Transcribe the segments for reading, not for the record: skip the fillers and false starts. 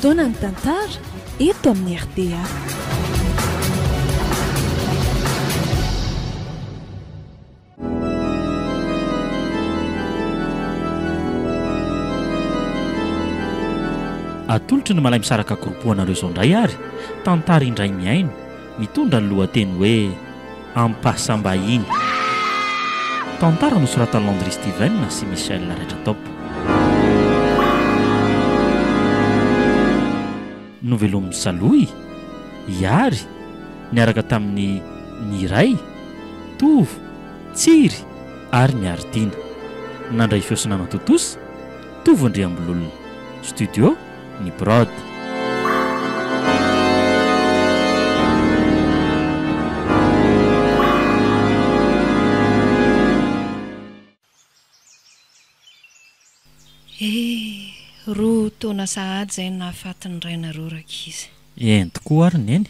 fotoana ny tantara eto amin'ny RTA. Atolotry ny malay misaraka goropoanareo izao indray ary tantara indray miaino mitondra ny lohateny hoe ampasambahiny. Tantara nosoratan'i Landry Steven sy Michel Retratop. Novelomy Saloy, Iary, niaraka tamin'ny Niray, Tovo, Tsiry ary Miaritiana. Nandray fiosina Totosa, Tovo Andriambololona. Studio ny Brod. Roa taona sahady izay nahafatin'ny rainareo rakizy. Tokoa ary neny.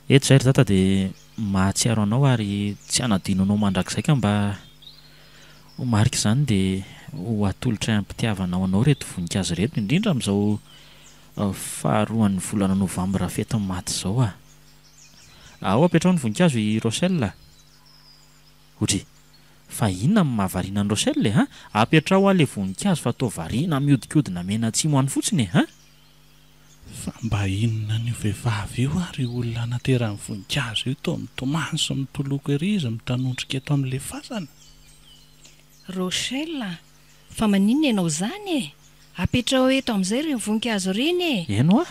Eto zay ry zata dia mahatsiaro anao ary tsy hanadinonao mandrakizay ka mba ho marika izany dia ho atolotra ampitiavanao anao reto voninkazo reto, indrindra amin'izao faharoan'ny volana novambra fetin'ny maty izao a. Ao apetrao ny voninkazo i Rochelle. Ohatry fa inona amin'ny mahavariana ny Rochelle ha? Apetrao ale voninkazo fa atao variana miodikodina mena atsimo any fotsiny ha? Fa mba inona ny vehivavy io ary olona nateran'ny voninkazo io to mitomany sy mitoloko ery izy mitanondrika eto amin'ilay fasana. Rochelle, fa maninona ianao izany e? Apetrao eto amin'izay ireny voninkazo ireny e? Eno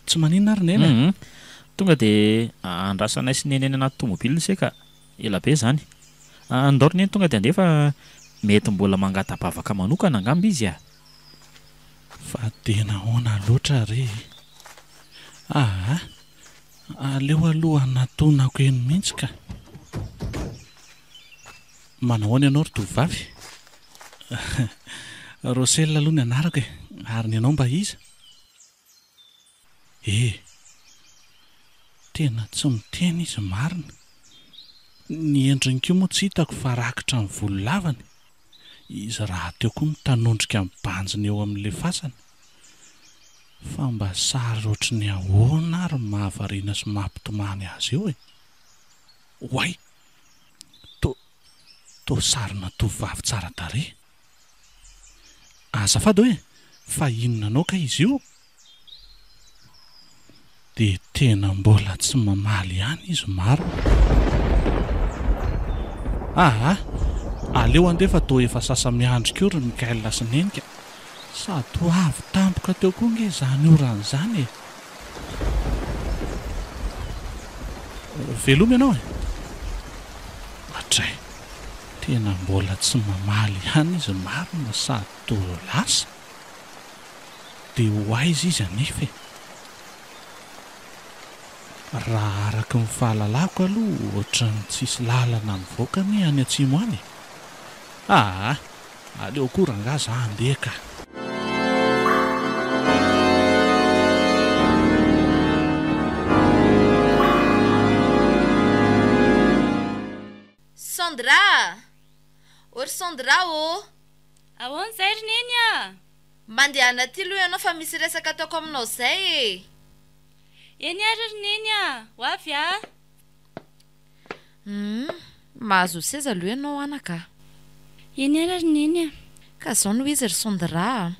Tsy maninona ary nena. Tonga dia andrasanay sy neneny anaty tomobily seka. Ela be zany. Andao neny tonga dia andefa mety mbola mangatapavaka manokana angamba izy a. Fa tena hoana loatra ry. Aleo aloha natonako eny mihitsy ka. Manahoana ianao ry tovovavy? Rochelle aloha ny anarako e, ary ny ianao mba iza? Tena tsy miteny izy marina. Ny endriny koa moa tsy hitako fa rakitra ny volo lavany. Izy raha teo koa mitanondrika amin'ny banjiny eo amin'ilay fasana. Fa mba sary ohatry ny ahoana ary mahavariana sy mampitomany azy eo e. Oay! To sarina tovovavy tsara tarehy. Azafady hoe, fa inona anao ka izy io? Dia tena mbola tsy mamaly ihany izy maro. Aleo andefa to efa sasa miandrika eo ry Mikael sy Nenika. Sady ho avy tampoka teo koa nge izany orana izany e. Velomy ianao e? Atray, tena mbola tsy mamaly ihany izy marina sady to lasa. Dia ho aiza izy anefa e? Raha araka ny fahalalako aloha ohatran'ny tsisy lalana mivoaka ny any atsimo any. Aleo koa rangaza andeha ka. Sandra! Ory Sandra o! Ahoana izay ry neny? Mandeha anaty aloha ianao fa misy resaka ataoko aminao izay e. Eny ary ry neny ho avy a? Mahazo seza aloha ianao anaka. Eny ary ry neny Ka izao no izy ry Sandra.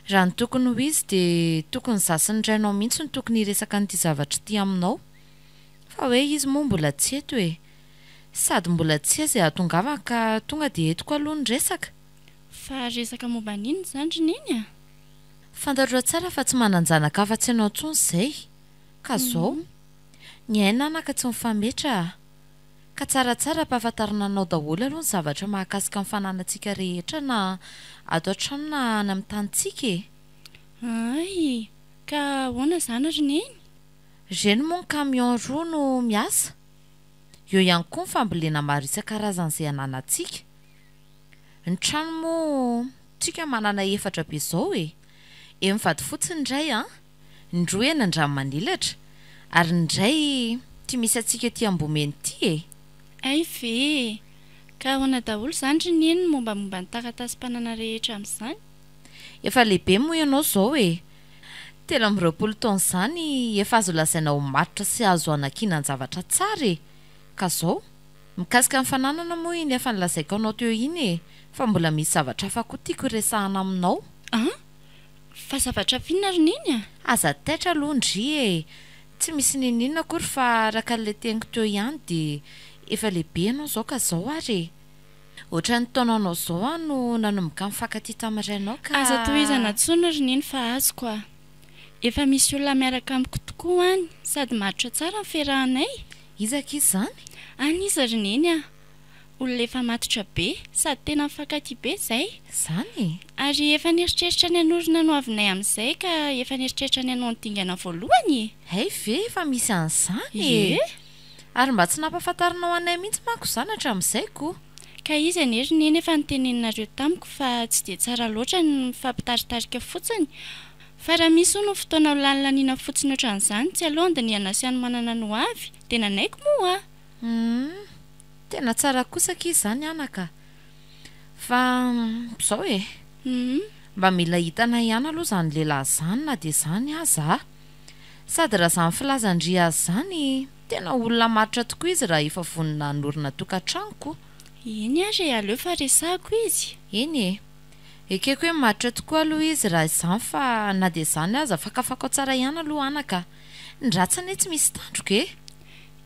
Raha ny tokony ho izy dia tokony zasy ny drainao mihitsy ny tokony hiresaka n'ity zavatra ity aminao. Fa hoe izy moa mbola tsy eto e. Sady mbola tsy azy ahatongavana ka tonga dia etiko aloha ny resaka. Fa resaka momba n'inona izany ry neny? Fantatrao tsara fa tsy mananjanaka afa-tsy ianao intsony izay. Ka izao, ny aina anaka tsy mifametra. Ka tsaratsara ampahafantarina anao daholo aloha ny zavatra mahakasika ny fananantsika rehetra na ato an-trano na any amin'ny tanitsika e. Ay, ka ahoana izany ry neny? Reny moa ny camion roa no miasa. Eo ihany koa ny fambolena maro isan-karazan'izay ananantsika. Ny trano moa tsika manana 4 be izao e. Mivady fotsiny indray ny roa eny an-dranomanilatra ary ny iray ty misy atsika ty Ambomeny ty e. Ay ve, ka ahoana daholo izany ry neny mombamomba ny taratasy-panana rehetra amin'izany? efa lehibe moa ianao zao telo amin'ny 20 taona izany efa azo lazaina ho matitra sy azo anakinan zavatra tsara ka zao mikasika amin'ny fananana moa iny efa nilazaiko anao teo iny fa mbola misy zavatra hafa koa tiako resahana aminao. Fa zavatra fiana roniny aza taitra londry tsy misy ninina akory fa raka le teniko teo ihany dia efa lehibe anao zao ka zao ary ohatra ny taonanao zao no nanomboka mifankatia tamin'irainao ka aza tohizana tsony roniny fa azoko efa misy olona miaraka amiko tokoa any sady matotra tsara ny fiarahanay. Izaka izany? Iza roniny olona efa matotra be sady tena mifankatia be zay. Zany? Ary efa nieritreritra ny anorina no avinay amin'izay ka efa nieritreritra ny anao ny dingana voalohany. Hay ve efa misy an'izany? Ary mba tsy nampafantarinao anay mihitsy manko izany hatramin'izay koa. Ka izy roniny efa niteneninareo tamiko fa tsy dia tsara loatra ny mifampitaritarika fotsiny. Fa raha misy no fotoana lanilaniana fotsiny ohatran'izany tsy aloha andiniana sy anomanana no avy dia nanaiko moa. Tena tsara kosaka izany anaka. Fa zao mba mila hitanay ihany aloha zany lehilahy zany na dia izany aza. Sady raha izany filazandria azy zany tena olona matotra tokoa izy raha efa vonina norina tokantranoko. Eny ary aleo fa resahako izy. Eny ekeko hoe matotra tokoa aloha izy raha izany fa na dia izany aza fakafako tsara ihany aloha anaka. Ny ratsany tsy misy tandroka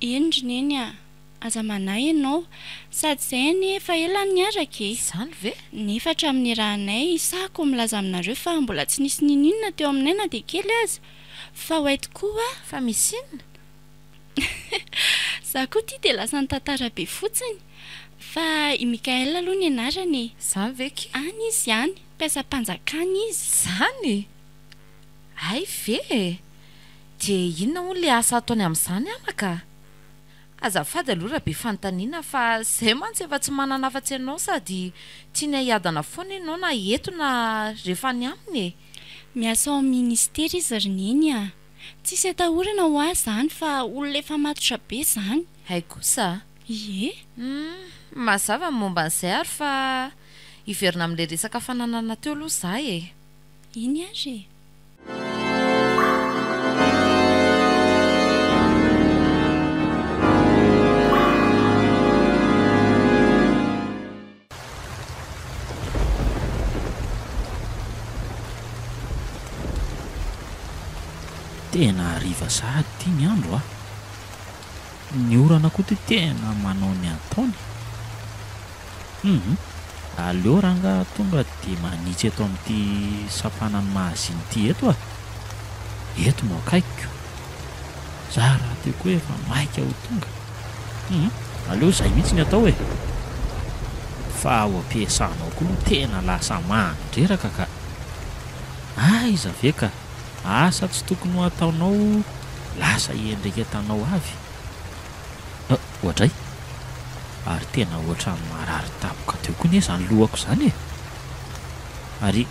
Eny roniny aza manahy ianao sady izay nefa ela niaraka Izany ve? Nefa hatramin'ny rahanay isahako milaza aminareo fa mbola tsy nisy ninina teo aminay na dia kely aza. Fa hoay tokoa fa misy inona? Za koa tia dia lasa ny tantara be fotsiny. Fa i Mikaela aloha ny anarany. Zany ve ki? Any izy ihany, mpiasam-panjakana izy. Zany? Ay ve? Dia inona hono le asa ataony amin'izany anaka? Azafady aloha raha be fanontaniana fa izay mantsy efa tsy manana afa-tsy ianao sady tiana hiadana foana ianao na eto na rehefa any aminy Miasa ao amin'ny ministera izy roniny Tsisy atahorana ho azy zany fa olona efa matotra be zany. Hay kosa? Ie. Mazava ny momba an'izay ary fa hiverina amin'ilay resaka fananana teo aloha izahay Iny ary tena hariva sahady tia ny andro ny orana koa ty tena manao ny ataony aleo ranga tonga dia manitsy eto amin'ity sapanany mahaziny ity eto no akaikiko za raha teo koa efa maika ho tonga aleo izay mihitsy ny atao fa ao ampiasanao koa no tena lasa mandreraka ka iza ve ka asa tsy tokony ho ataonao lasa endrika tanao avy ohatray ary tena ohatra ny marary tapoka teo koa ny zany lohako izany ary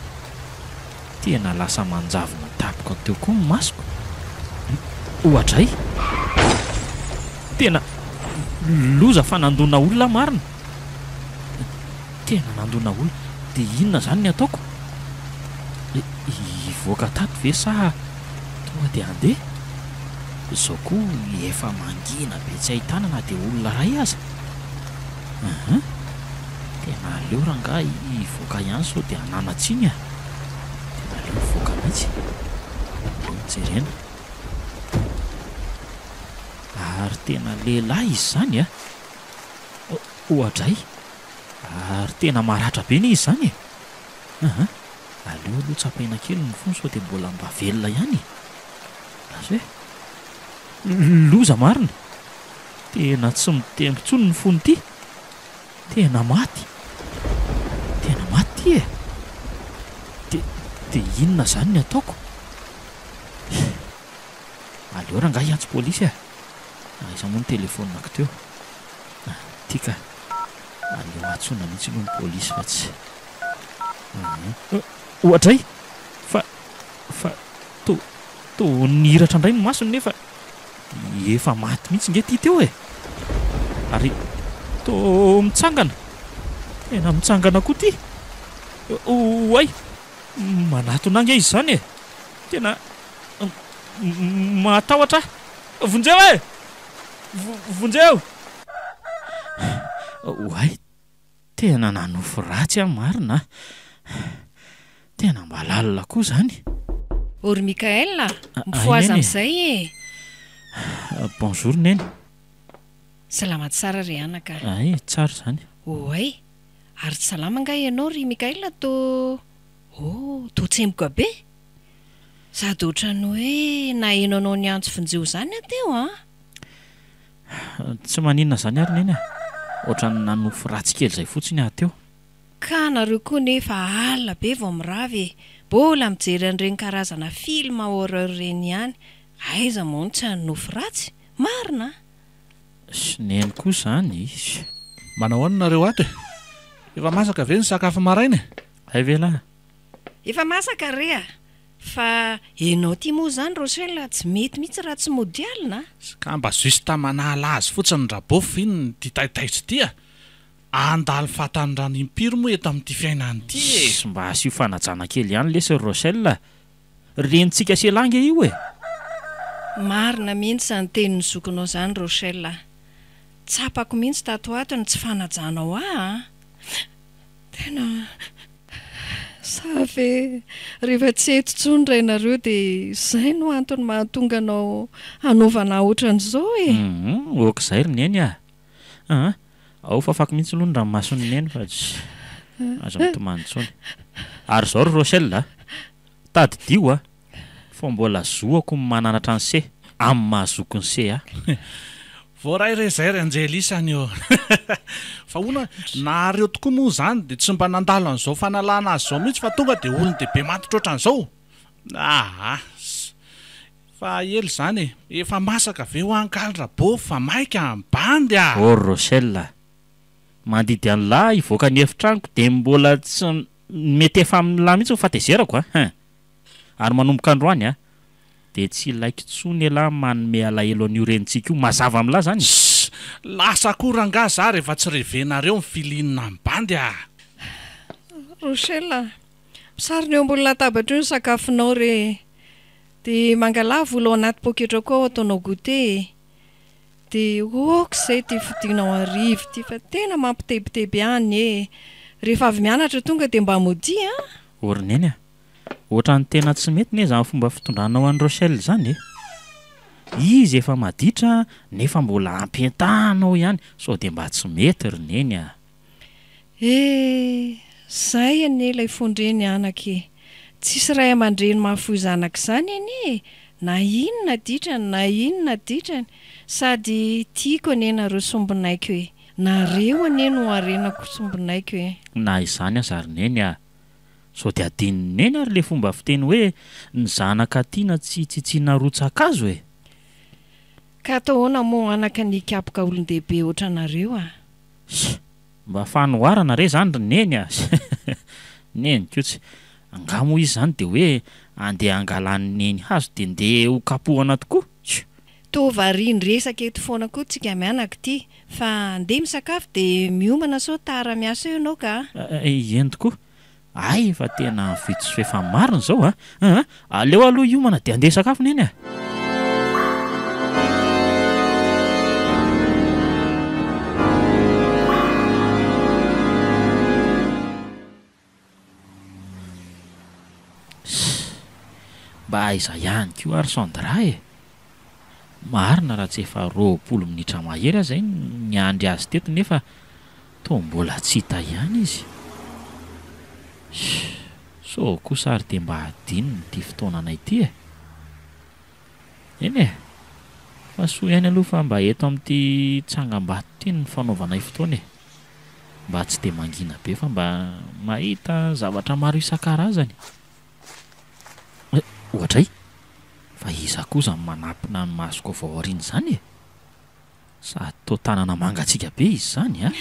tena lasa manjavona tapoka teo koa ny masoko ohatray tena loza fa nandona olona marina tena nandona olona dia inona zany ny ataoko ivoaka tato ve sa tonga dia andeha izao koa efa mangina be tsy ahitana na dia olona ray aza tena aleo ranga ivoaka ihany sao dia ananatsiny tena aleo ivoaka mihitsy jerena ary tena lehilahy izy zany ohadray ary tena maratra be ny izy zany aleo aloha tsapaina kely ny fony sao dia mbola mba velona ihany azo loza marina tena tsy mitempontsony ny fony ity tena maty dia inona zany ny ataoko aleo ranga hiantsy polisy aiza moa ny telefonako teo tika aleo atsona mihitsy aloha ny polisy fa tsy ohatray fa to nihiratra indray ny masony nefa efa maty mihitsy nge ty teo ary to mitsangana tena mitsangana koa ty oay Manatonanga izy zany e. Tena matahotra. Vonjeo e! Vonjeo! Oay, tena nanofo ratsy a marina. Tena mba lalina koa zany. Ory Mikaela, mifoaza amin'izay e. Bonjour neny. Salama tsara ry anaka. Ay, tsara zany. Oay, ary tsy salama nga ianao ry Mikaela to tsemboka be. Sady ohatrany hoe na enonao ny antso vonjeo zany ateo a. Tsy maninona zany ary neny a. Ohatrany nanofo ratsy kely zay fotsiny ateo. Ka nareo koa nefa alina be vao miravy. Mbola mijery an'ireny karazana film horreur reny ihany. Aiza moa tsy hanofo ratsy? Marina. Neny koa zany. Manao ahoana nareo ato e? Efa masaka ve ny sakafo maraina? Hay vela. Efa masaka rea. Fa enao tia moa zany Rochelle tsy mety mihitsy raha tsy mody alina. Ka mba justa manala azy fotsiny rabofo iny ty taitaitsy tia. Andalo fatany rano impiry moa eto amin'ity fiainany ity e. Sy mba asio fanajana kely ihany lesy Rochelle. Renitsika selange io e. Marina mihitsy zany tenin'ny zokinao zany Rochelle. Tsapako mihitsy tato ato ny tsy fanajanao Tena sa ve rehefa tsy eto tsony rainareo dia izay no antony mahatonga anao hanaovana ohatran'izao e. Okizay ry neny a. Ao fafako mihitsy aloha ny ranomasony neny fa tsy azo mitomany intsony. Ary izao ry Rochelle, tadidio a, fa mbola zoako mananatra ny se amin'ny mahazoko ny se a. Voaray rezay ry Anjelisany io. Fa hoana nareo tokoa moa zany dia tsy mba nandalo an'izao fanalana azy izao mihitsy fa tonga dia olony dehibe matotra ohatran'izao. Fa ely zany e, efa masaka ve ho ankaly rabofo fa maika ambandy a. Oh Rochelle, mandidy an'lahy ivoaka ny efitraniko dia mbola tsy mety efa amin'lahy mihitsy ho fatezerako a. Ary manomboka androany a, dia tsy ilaiko tsony lahy manome alahelo an'io renitsika io mazava amin'lahy zany. Lasa koranga za rehefa tsy revenareo mifilinina ambandy a. Rochelle, misarona eo ambony latabatra io ny sakafonao re. Dia mangalava vola ao anaty poketra koa ataonao goûter. Dia izay ty fidinao arivo ty fa tena mampitebiteby any e. Rehefa avy mianatra tonga dia mba mody a. Orineny a, ohatrany tena tsy mety ne zany fomba fitondranao an'i Rochelle zany e. Izy efa maditra nefa mbola ampientanao ihany, sao dia mba tsy mety ry neny a. Zay anie ilay fondreny anake. Tsisy ray aman-dreny mahafoy zanaka izany anie. Na inona ditrany. Sady tiako anie nareo sombinaiko e. Nareo anie no arenako sombinaiko e. Na izany aza ry neny a. Sao dia adininy neny ary le fomba fiteny hoe ny zanaka tiana tsy tsitsiana rotsakazo e. Ka atao ahoana moa anaka ny kapoka olon-dehibe ohatranareo a. Mba fanoharana re zany ry neny a. Neny kotsy. Angamo izy zany dia hoe andeha angalany neny hazo dia ndeha ho kapohana tokoa. Tovariany resaka eto foana koa tsika mianaka ty. Fa andeha misakafo dia miomana sao tara miasa eo ianao ka. Eny tokoa. Ay, fa tena vitso efa marina zao a. Aleo aloha iomana dia andeha sakafo neny a. Mba aiza ihany koa ary Sandra e. Marina raha tsy efa 20 minitra mahery zay ny andry azy teto nefa toa mbola tsy hita ihany izy. So kosa ary dia mba adininy ity fotoanana ity e. Eny e, fa soa ihany aloha fa mba eto amin'ity tsangam-bato ity ny fanaovana fotoana e. Mba tsy dia mangina be fa mba mahita zavatra maro isan-karazany. Ohatray, fa iza kosa manampina ny masoko vao aoriana izany e. Sady toa tanana mangatsiaka be izy zany a.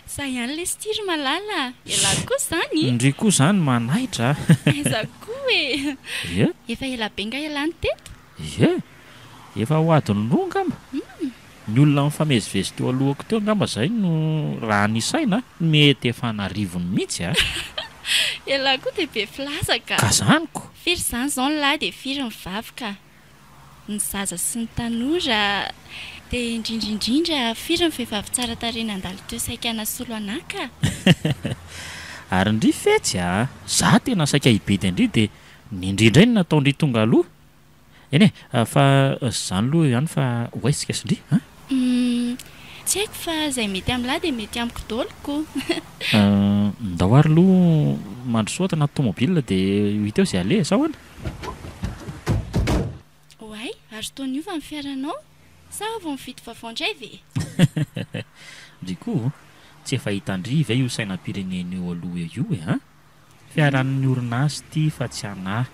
Za ihany le stiry malala. Ela koa zany. Ndry koa zany manahitra. Aiza koa e. Efa ela be nga ialany teto. Efa ho adiny roa angamba. Ny olona mifamezivezy teo alohako teo angamba zay no raha nisaina mety efa narivony mihitsy a. ialahy koa dia be filazaka ka zaniko firy izany zao ny lahy dia firy ny vavy ka ny zaza sy ny tanora dia indrindraindrindra firy ny vehivavy tsara tarena andalo teo saika nasolo anaka ary ndry fetsy za tena saika hibidy indri dia nyindrindray ny nataondry tonga aloha eny fa zany loha ihany fa hoaisika sy ndry tsy haiko fa izay mety amin'lahy dia mety amiko daoloko ndao ary loha mandrosoata anaty tomobila dia hita eo izay aleha sao ana oay ary toaniova ny fiaranao sa vao mifidy vavaondray ve ndriko tsy efa hitandry ve io sainam-pirenena eo aloha io fiaran'ny orinasy ty fa tsy anahy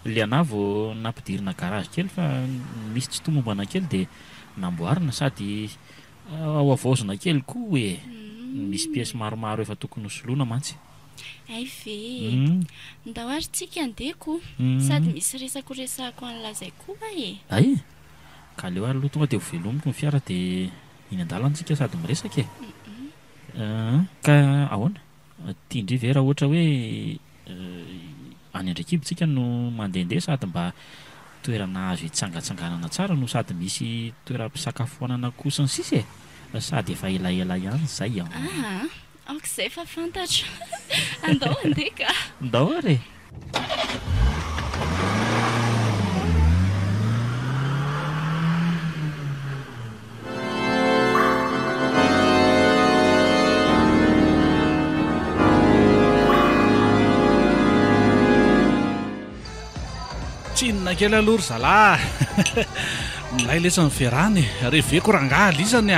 le anahy vao nampidirina garage kely fa misy tsy tomombana kely dia namboarina sady ao avaozina kely koa misy piesy maromaro efa tokony hosoloana mantsy ay ve ndao ary tsika andeko sady misy resako resako an'lazay koa ay ka leo ary aloha tonga dia ho velomiko ny fiara dia iny an-dalantsika sady miresaka ka ahoana tiandry ve raha ohatra hoe any andraikibitsika no mandehandeha sady mba toerana azo hitsangatsanganana tsara no sady misy toeram-pisakafoanana kosa ny sisy sady efa elaela ihany zay aok'izay efa fantatra andao andeka ndao ary tsinona kely alory zalahy milay lesa ny fiarany reveko rangaha alisany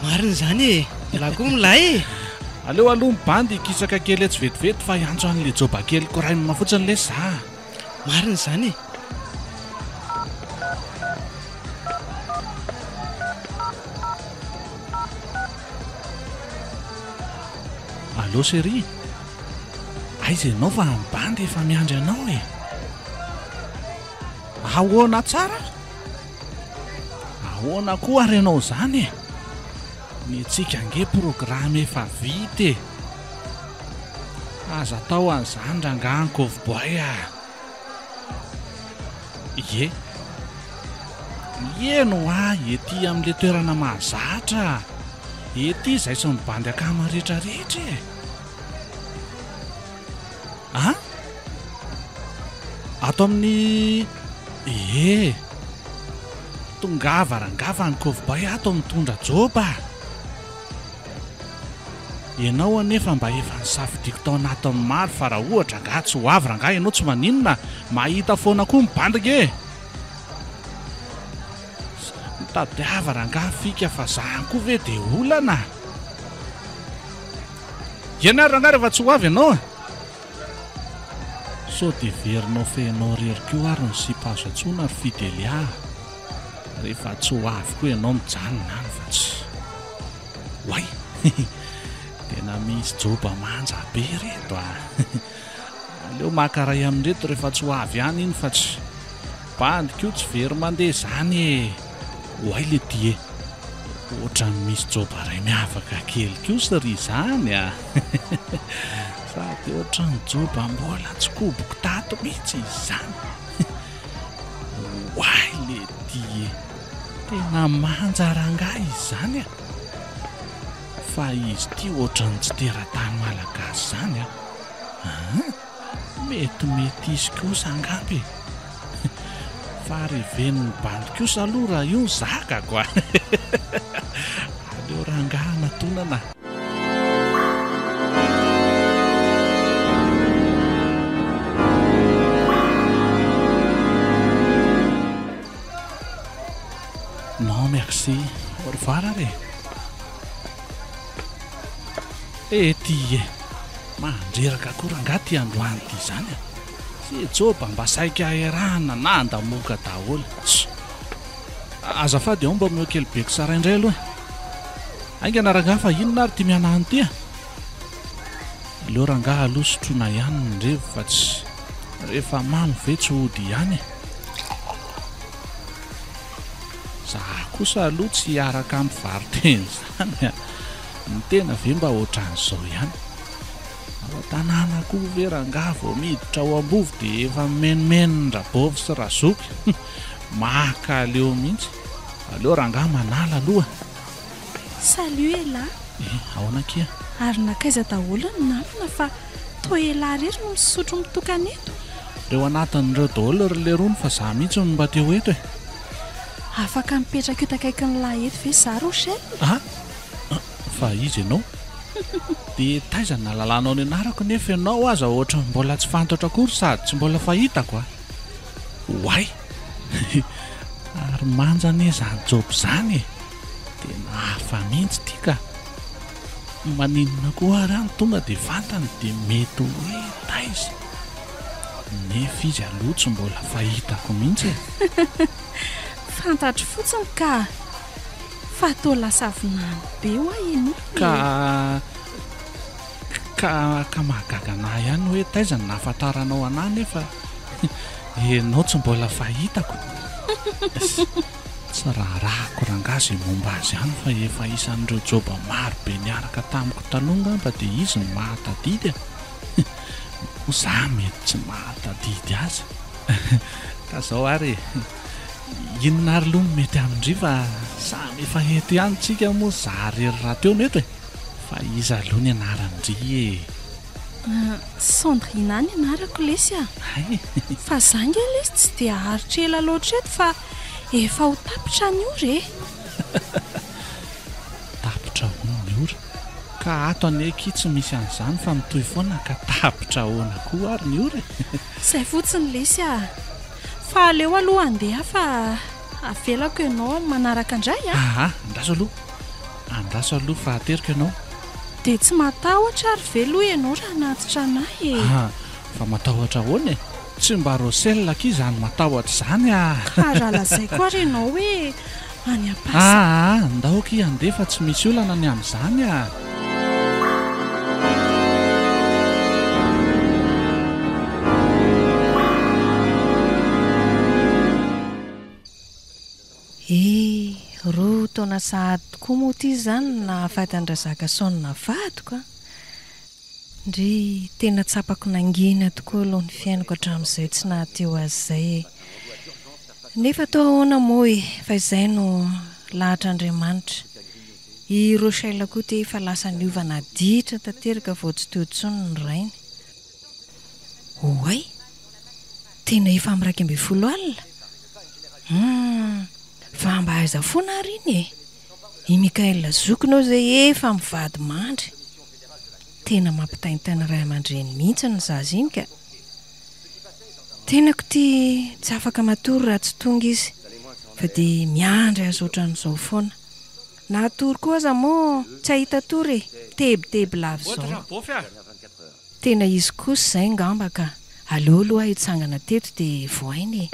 marina izany laha koa milay aleo aloha mibandy kisaka kely tsy vetivety fa iantso an'le joba kely korainina fotsiny le za marina izany allo séri aiza ianao fa mibandy efa miandry anao ahoana tsara ahoana koa ary ianao zany ny tsika ange programe efa vita aza tao an'izany rangaha ny cowboy ie eno ety amin'le toerana mahazatra ety izay sy mibandy akama rehetrarehetra ato amin'ny tongava rangava ny cowboy ato mitondra joba ianao anefa mba efa nisafidiko tao anatin'ny maro fa raha ohatra nga tsy ho avy rangaha ianao tsy maninona mahita foana koa mibandika mitadiava rangaha fika fa zahany koa ve dia olana ianary rangaha rehefa tsy ho avy ianao so dia verinao fehinao rery keo ary ny sipaso antsona ry fidelia rehefa tsy ho avy koa ianao mijanona any fa tsy way tena misy joba manja be reto aleo makaray amin'reto rehefa tsy ho avy any iny fa tsy bandikio tsy very mandeha zany hoay le die ohatra misy joba ray miavaka kely kio sy ry zany sady ohatra ny joba mbola tsy koboko tato mihitsy izy zany hoay le die tena manja rangaha izy zany fa izy ty ohatrany tsy teratany malagasy zany metimety izy kosa angapy fa reveniny bandy kosa aloha raha io zakako aleo rangaha natonana non merci au revoir ary ety mandreraka koa rangaha ty androany ty zany sy joba mba saika aherahana na andamoka daholo azafady ao mba meo kely beko sara indray aloha aingana rangaha fa inona ary ty mianahany ty aleo rangaha aloha sotroina ihany nyrevo fa tsy rehefa mamy ve tsy ody ihany za kosa aloha tsy hiaraka amin'ny variteny zany ny tena ve mba ohatran'izao ihany tanàna koa veranga vao miditra ao am-bovo dia efa menomenondrabovy sy razoky maka aleo mihitsy. Aleo rangahy manala aloha. Salut Ela. Ahoana kia? Ary nakaiza daholo ny namana fa toa Ela rery no misotro mitokana eto. Reo anatin'ireo daholo le rony fa za mihitsy no mba teo eto e. Afaka mipetraka eto akaiky ny lahy eto ve za Rochelle? Fa izy ianao dia taiza nalalànao ny anarako nefa ianao aza ohatra mbola tsy fantatra akory sady tsy mbola fahitako Why? Ary manjane izany job izany e. Dia nahafa mihitsy ity ka. Maninona koa ary any tonga dia fantany dia mety hoe taiza. Nefa izy aloha tsy mbola fahitako mihitsy e. Fantatro fotsiny ka fa toa lasa vinany be ho ianao. Ka mahagaga anahy ihany hoe taiza ny nahafantaranao anahy nefa ianao tsy mbola fahitako. Tsy rahako rangazy momba azy ihany fa efa isan'ireo joba maro be niaraka tamiko taloha ngamba dia izy no mahatadidy. Za mety tsy mahatadidy azy. Ka zao ary inona ary aloha mety amindry fa samy efa eto ihany tsika moa za rery raha teo neto e. Fa izy aloha ny anarandry e. Sandrina ny anarako lesy fa zangy lesy tsy dia haritra ela loatra eto fa efa ho tapitra ny ora e. Tapitra ho ny ora? Ka ato aneky tsy misy an'izany fa mitohy foana ka tapitra hoana koa ary ny ora. Izay fotsiny lesy fa aleo aloha andeha fa avelako ianao manaraka indray andraso aloha fa ateriko ianao. Dia tsy matahotra ary ve aloha ianao raha natitra anahy e. Fa matahotra ahoana e? Tsy mba Rochelle aky izany matahotra izany Ka raha lazaiko ary ianao hoe any am-pasa. Ndahoky andeha fa tsy misy olana ny amin'izany Roa taona sahady tokoa moa ity izany na afatan'drazaka saonina vadiko ndry tena tsapako nangina tokoa aloha ny fiainako hatramin'izay tsy nahateo azy izay nefa tao ahoana moa fa izay no lahatr'Andriamanitra. I Rochelle koa te efa lasa niovana ditra tanteraka vao tsy teo intsony ny rainy. Oay, tena efa amin'ny 12 alina. Fa mba aiza foana ary iny i Mikael Zokinao izay efa mivady mandry. Tena mampitaintana ray aman-dreny mihitsy ny zaza iny ka. Tenako ty tsy afaka matory raha tsy tonga izy fa dia miandry azy ohatran'izao foana. Natory koa aza moa tsy ahita tory tebiteby lava izao. Tena izy kosa izay ngamba ka aleo aloha hitsangana teto dia voainy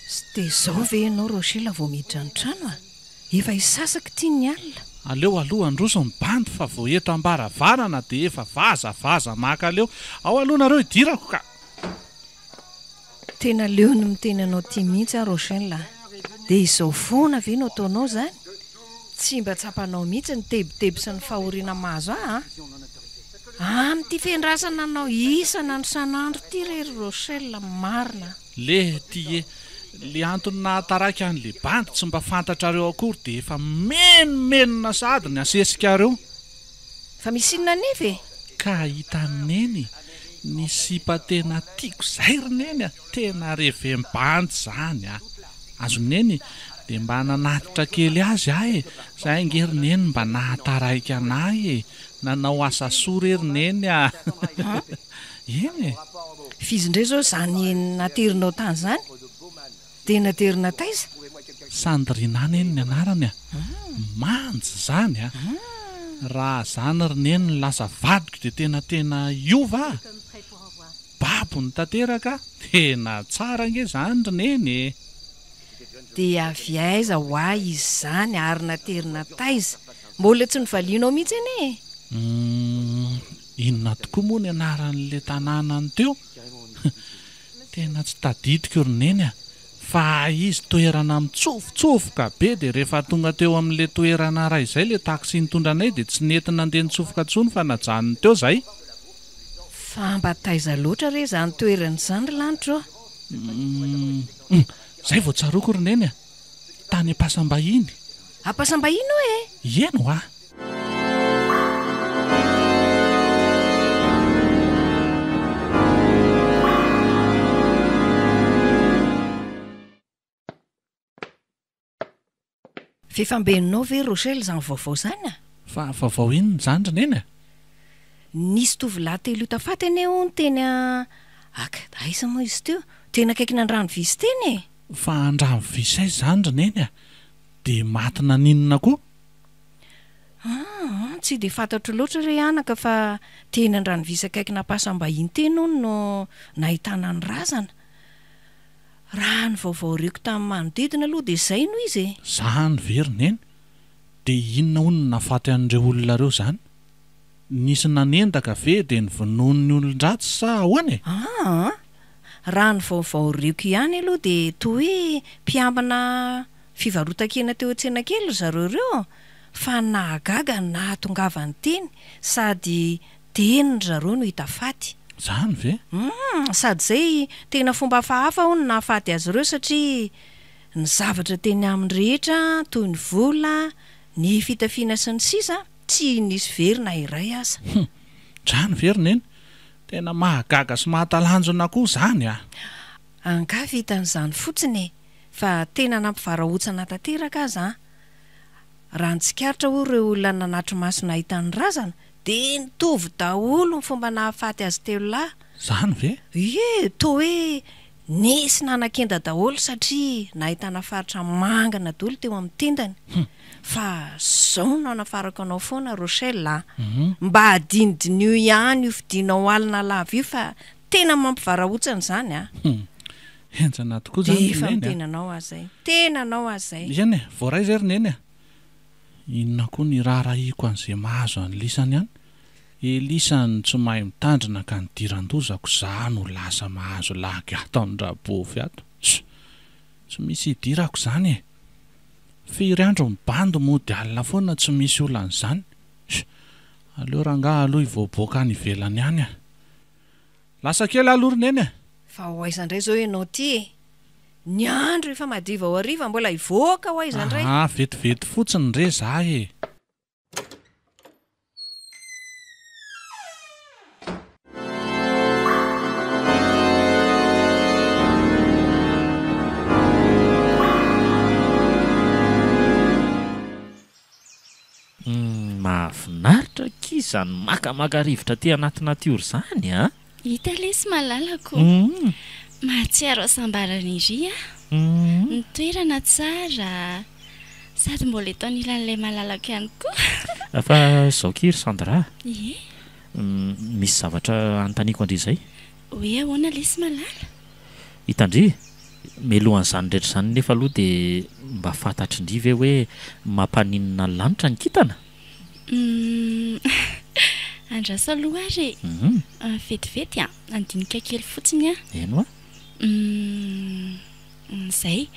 Sy dia izao ve ianao Rochelle vao miditra ny trano efa isasaka tia ny alina. Aleo aloha androso ny bandy fa vao eto ambaravarana dia efa vazavaza maka aleo. Ao aloha nareo idirako ka. Tena leo ny miteny anao tia mihitsy Rochelle. Dia izao foana ve no ataonao izany? Tsy mba tsapanao mihitsy ny tebiteby sy ny fahoriana mahazo amin'ity fiandrasana anao isana ny sanandro ity rery Rochelle marina. Le antony nahataraiky an'le bandy tsy mba fantatrareo akory dia efa menomenona sady ny asesikareo. Fa misy inona nefa Ka hitaneny ny sipa tena tiako izay roneny tena revem-bandy izany azoneny dia mba nanatitra kely azy izay ngerineny mba nahataraiky anahy nanao asa soa rerineny eny Fizy indray zao izany naterinao tany izany dia naterina taiza? Sandrina eny ny anarany manjy izany raha izany roneny ny lasa vadiko dia tena iova babo ny tanteraka tena tsara nge izany roneny. Dia avy aiza ho ahy izy izany ary naterina taiza mbola tsy nivalianao mihitsy anie. Inona tokoa moa ny anaran'le tanàna ny teo? Tena tsy tadidiko roneny fa izy toerana mitsofoka be dia rehefa tonga teo amin'ilay toerana ray izay ilay taksi nitondra anay dia tsy nentina andeha nitsofoka ntsony fa najanony teo izay. Fa mba taiza loatra re izany toeran'izany ry lanitra. Izay vao tsaroako roneny a, tany am-pasambahiny. Am-pasambahiny hoe? Ieno a. Fifambeninao ve Rochelle izany vaovao izany a? Fa vaovao inona izany roneny a? Nisy tovolahy telo tafaty aneo ny teny aiza moa izy teo? Tena akaikina andrano visy teny e. Fa andrano visy ay izany roneny a, dia matina ninona koa? Tsy dia fantatro loatra re anaka fa teny andrano visy akaikina am-pasambahiny teny hono no nahitana ny razana. Raha ny vaovao reko tamin'ny manodidina aloha dia izay no izy e. Izany ve roneny? Dia inona hono nahafaty an'ireo olona ireo izany? Nisy nanendaka ve dia nivonoan'ny olon-dratsy sa ahoana e? Raha ny vaovao reko ihany aloha dia toa hoe mpiambina fivarotan-kena teo an-tsena kely zareo ireo, fa nahagaga nahatongavany teny sady teny zareo no hita faty. Izany ve? Sady izay tena fomba hafahafa hono nahafaty azy ireo satria ny zavatra teny amin'ny rehetra toy ny vola, ny fitafiana sy ny sisa tsy nisy verina iray aza. Izany ve roneny? Tena mahagaga sy mahatalanjona koa izany a. Anga vitan'izany fotsiny fa tena nampivarahontsana tanteraka aza. Raha nitsikaritra ho ireo olona nanatro maso nahita ny razana dia nitovy daholo ny fomba nahafaty azy telo lahy. Izany ve? Ie, toa hoe nisy nanan-kenda daholo satria nahitana faritra mangana daholo teo amin'ny tendany. Fa zao no nafarako anao foana Rochelle mba hadinidinio ihany io fidinao alina lava io fa tena mampivarahontsana izany a. Henjana tokoa izany efa tenanao azay. Tenanao azay. Iany e, voaray izay roneny a. Inona koa ny raharahiako an'izay mahazo any lisany ihany? Elisany tsy mahay mitandrina ka nidiran-dozako izany ho lasa mahazo lagy ato amin'ny rabovy ato. Tsy misy hidirako izany e. Firy andro mibando mody alina foana tsy misy olan'izany. Aleo rangaha aloha hivoaboaka any ivelany ihany a. Lasa kely aloha roneny a. Fa ho aiza indray zao ianao ty e. Ny andro efa madiva ho hariva mbola hivoaka ho aiza indray. Vetivety fotsiny re za e. Mahafinaritra kizany makamaka rivotra ty anaty natiora izany a. Hita lesy malalako. Mahatsiaro asambarana iry ny toerana tsara sady mbola eto anilan'ilay malalaka ihany koa. Fa izao kiry Sandra. Ie. Misy zavatra antaniako andry izay. Hoe ahoana lesy malala? Hitandry melohan'izany rehetra izany nefa aloha dia mba fantatry indry ve hoe mampaninona ny lanitra ny kitana? Andraso aloha ary vetivety andinika kely fotsiny a. Eno a? Izay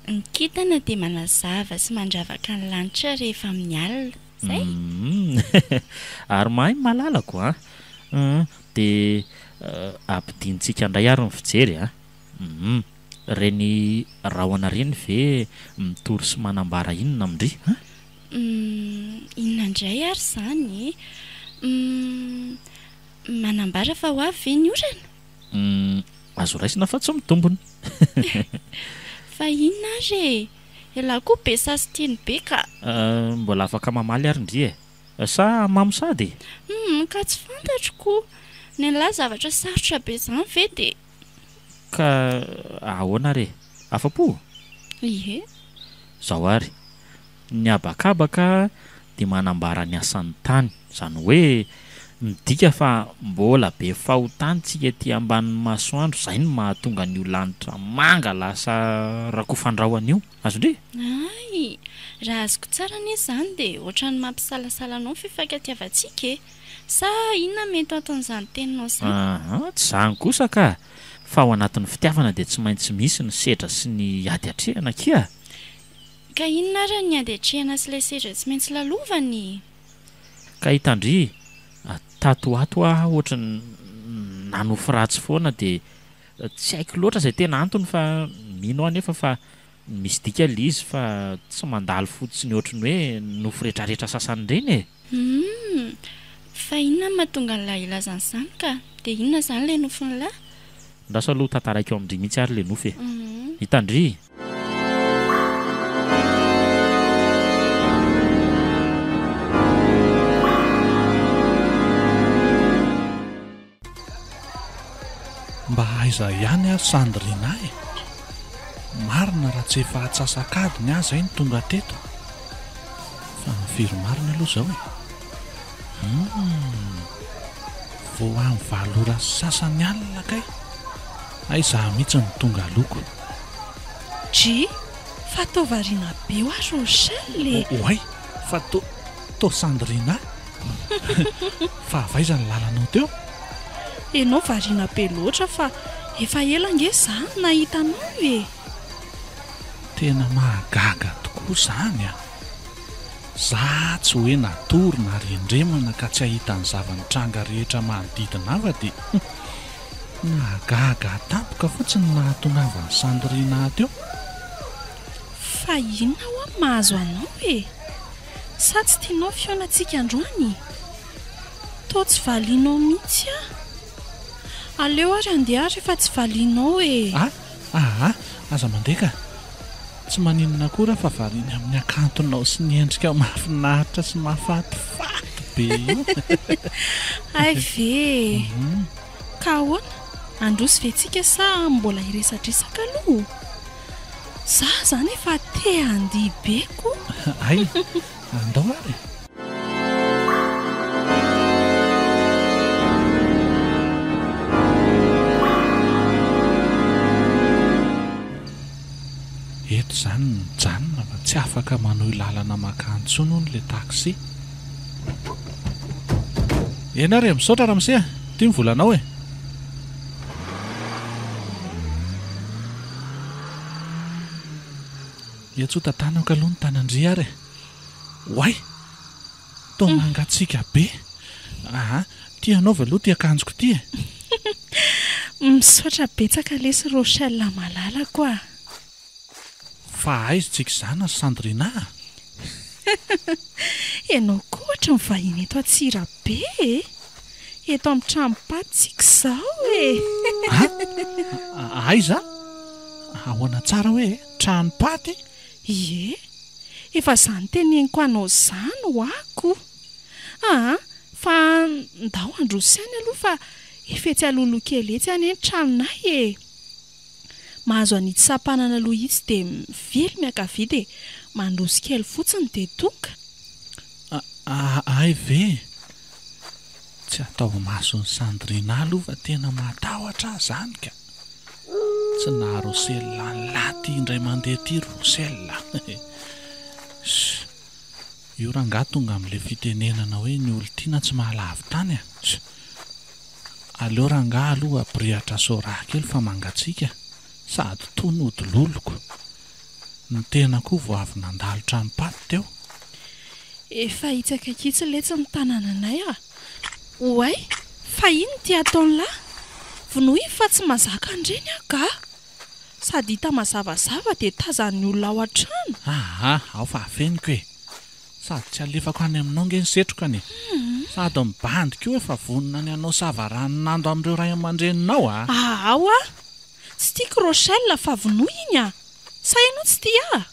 ny kitana dia manazava sy mandravaka ny lanitra rehefa amin'ny alina izay. Ary mahay malalako a. Dia ampidintsika indray ary ny fijery a. Reny rahona reny ve mitory sy manambara inona amindry? Inona indray ary izany? Manambara fa ho avy ve ny orana? Azo raisina fa tsy mitombony. Fa inona ary e? Ialahy koa be sasy tiany be ka. Mbola afaka mamaly ary indry e. Sa mamosady? Ka tsy fantatroko. Ny lahy zavatra sarotra be izany ve dia. Ka ahoana re? Afa-po? Ie. Zao ary. Ny abakabaka dia manambara ny asan'ny tany. Izany hoe midika fa mbola be fahotany tsika ety ambanin'ny masoandro. Izay no mahatonga an'io lanitra manga lasa rakofandrahoana io. Azondre? Ay, raha azoko tsara anie izany dia ohatran'ny mampisalasalanao ny fifankatiavantsika e. Sa inona mety ato an'izany teninao izany? Tsy izany kosa ka. fa ao anatin'ny fitiavana dia tsy maintsy misy ny sedra sy ny ady atrehana kia. Ka inona ary ny ady atrehana sy ilay sedra tsy maintsy lalovany? Ka hitandry tatoato ohatra ny nanofo ratsy foana dia tsy haiko loatra izay tena antony fa mino aho nefa fa misy dika le izy fa tsy mandalo fotsiny ohatrany hoe nofo rehetrarehetra sasany ireny e. Fa inona mahatonga nylahy ilazany izany ka? Dia inona izany ilay nofon'lahy? Ndasa aloha tantaraiko ao amin'indry mihitsy ary ilay nofo e. Hitandry. Mba aiza ihany ary Sandrina e. Marina raha tsy efa atsasakadiny aza ny tonga teto. Fa mifiry marina aloha izao e. Vao amin'ny valora sasany alina kay. Aiza mihitsy ny tonga loko. Fa tao variana be ho azy Rochelle. Oay, fa tao Sandrina. Fa avaiza ny lalanao teo? Ianao variana be loatra fa efa ela nge izany nahitanao e. Tena mahagaga tokoa izany a. Za tsy hoe natory na rendremana ka tsy ahita ny zava-nitranga rehetra manodidina afa dia nahagaga tampoka fotsiny nahatonavany Sandrina teo. Fa inona ho mahazo anao e? Sa tsy tianao fionatsika androany? Tao tsy valianao mihitsy a. Aleo ary andeha rehefa tsy valianao e. Aza mandeka. Tsy maninona koa raha fa variany amin'ny akantonao sy ny endrika mahafinaritra sy mahafatifaty be io. Ay ve. Ka ahoana? Androso ventsika sa mbola hiresadresaka aloha? Za zany efa te handihy beko. Ay, andao ary. Eto izany mijanona fa tsy afaka manohy lalana makantsony ny le taksi. Ena ary misaotra Ramose, tia mivolanao e. Iantsota tanaka aloha ny tanandry ary. Oay, tao mangatsiaka be. Tianao va aloha tia akanjoko ty e. Misaotra betsaka lesy Rochelle malala koa. Fa aiza tsika izany Sandrina? Ianao koa ohatra mivahiny eto Antsirabe e. Eto amin'ny tranompatsika izao e. Aiza? Ahoana tsara hoe tranompaty? Ie, efa izany teneniko anao izany ho ako. Fa ndao androso ihany aloha fa efa etsy alolo kely etsy any tranonay e. Mahazo an'ity sampanana aloha itsy dia mively miakavia dia mandroso kely fotsiny dia tonga. Ay ve. Tsy atao mason'ny Sandrina aloha fa tena matahotra izany ka. Tsy na Rochelle ny laty indray mandeha ty Rochelle. Io rangaha tonga amin'ilay fitenenana hoe ny olontiana tsy mahalava tany a. Aleo rangaha aloha abrihatra soraha kely fa mangatsiaka. Sady toy ny odiloloko. Ny tena koa vao avy nandalo tranompaty teo. Efa hitsaka kitsy letsy ny tanànanay a. Oay, fa ino ty ataony lahy? Vonohy fa tsy mazaka andreny ka. Sady hita mazavazava dia tazan'ny olona ao an-trano. Ao fa afeniko e. Sady tsy alefako any aminao nge ny setroka any. Sady mibandiko io efa vonona ny anao savarano nando amin'ireo ray aman-dreninao a. Ao a. Tsy tiako Rochelle fa vonohy iny a. Sa ianao tsy tia?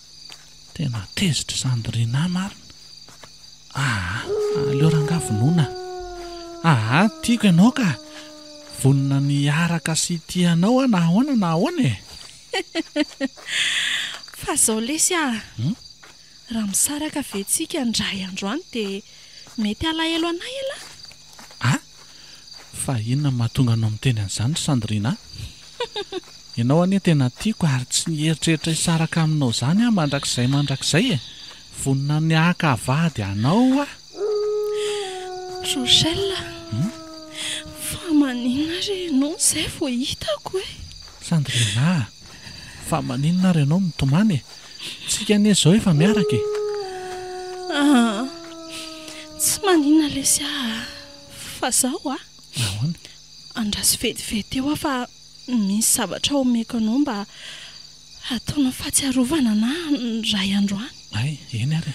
Tena tezitra Sandrina marina. Aleo rangaha vonoina. Tiako ianao ka. Vonona ny araka sy tianao na ahoana e. Fa zao lesy a. Raha misaraka ventsika ndray androany dia mety alahelo anay ela. Fa inona mahatonga anao miteny an'izany Sandrina? Ianao anie tena tiako ary tsy nieritreritra hisaraka aminao izany mandrakizay e. Vonona ny akavady anao a. Rochelle, fa maninona re ianao izay vao hitako e. Sandrina, fa maninona ary ianao mitomany e? Tsika anie izao efa miaraka e. Tsy maninona lesy fa zaho Ahoana? andraso vetivety eo fa misy zavatra omeko anao mba ataonao fahatsiarovana na ray androany. Ay, eny ary.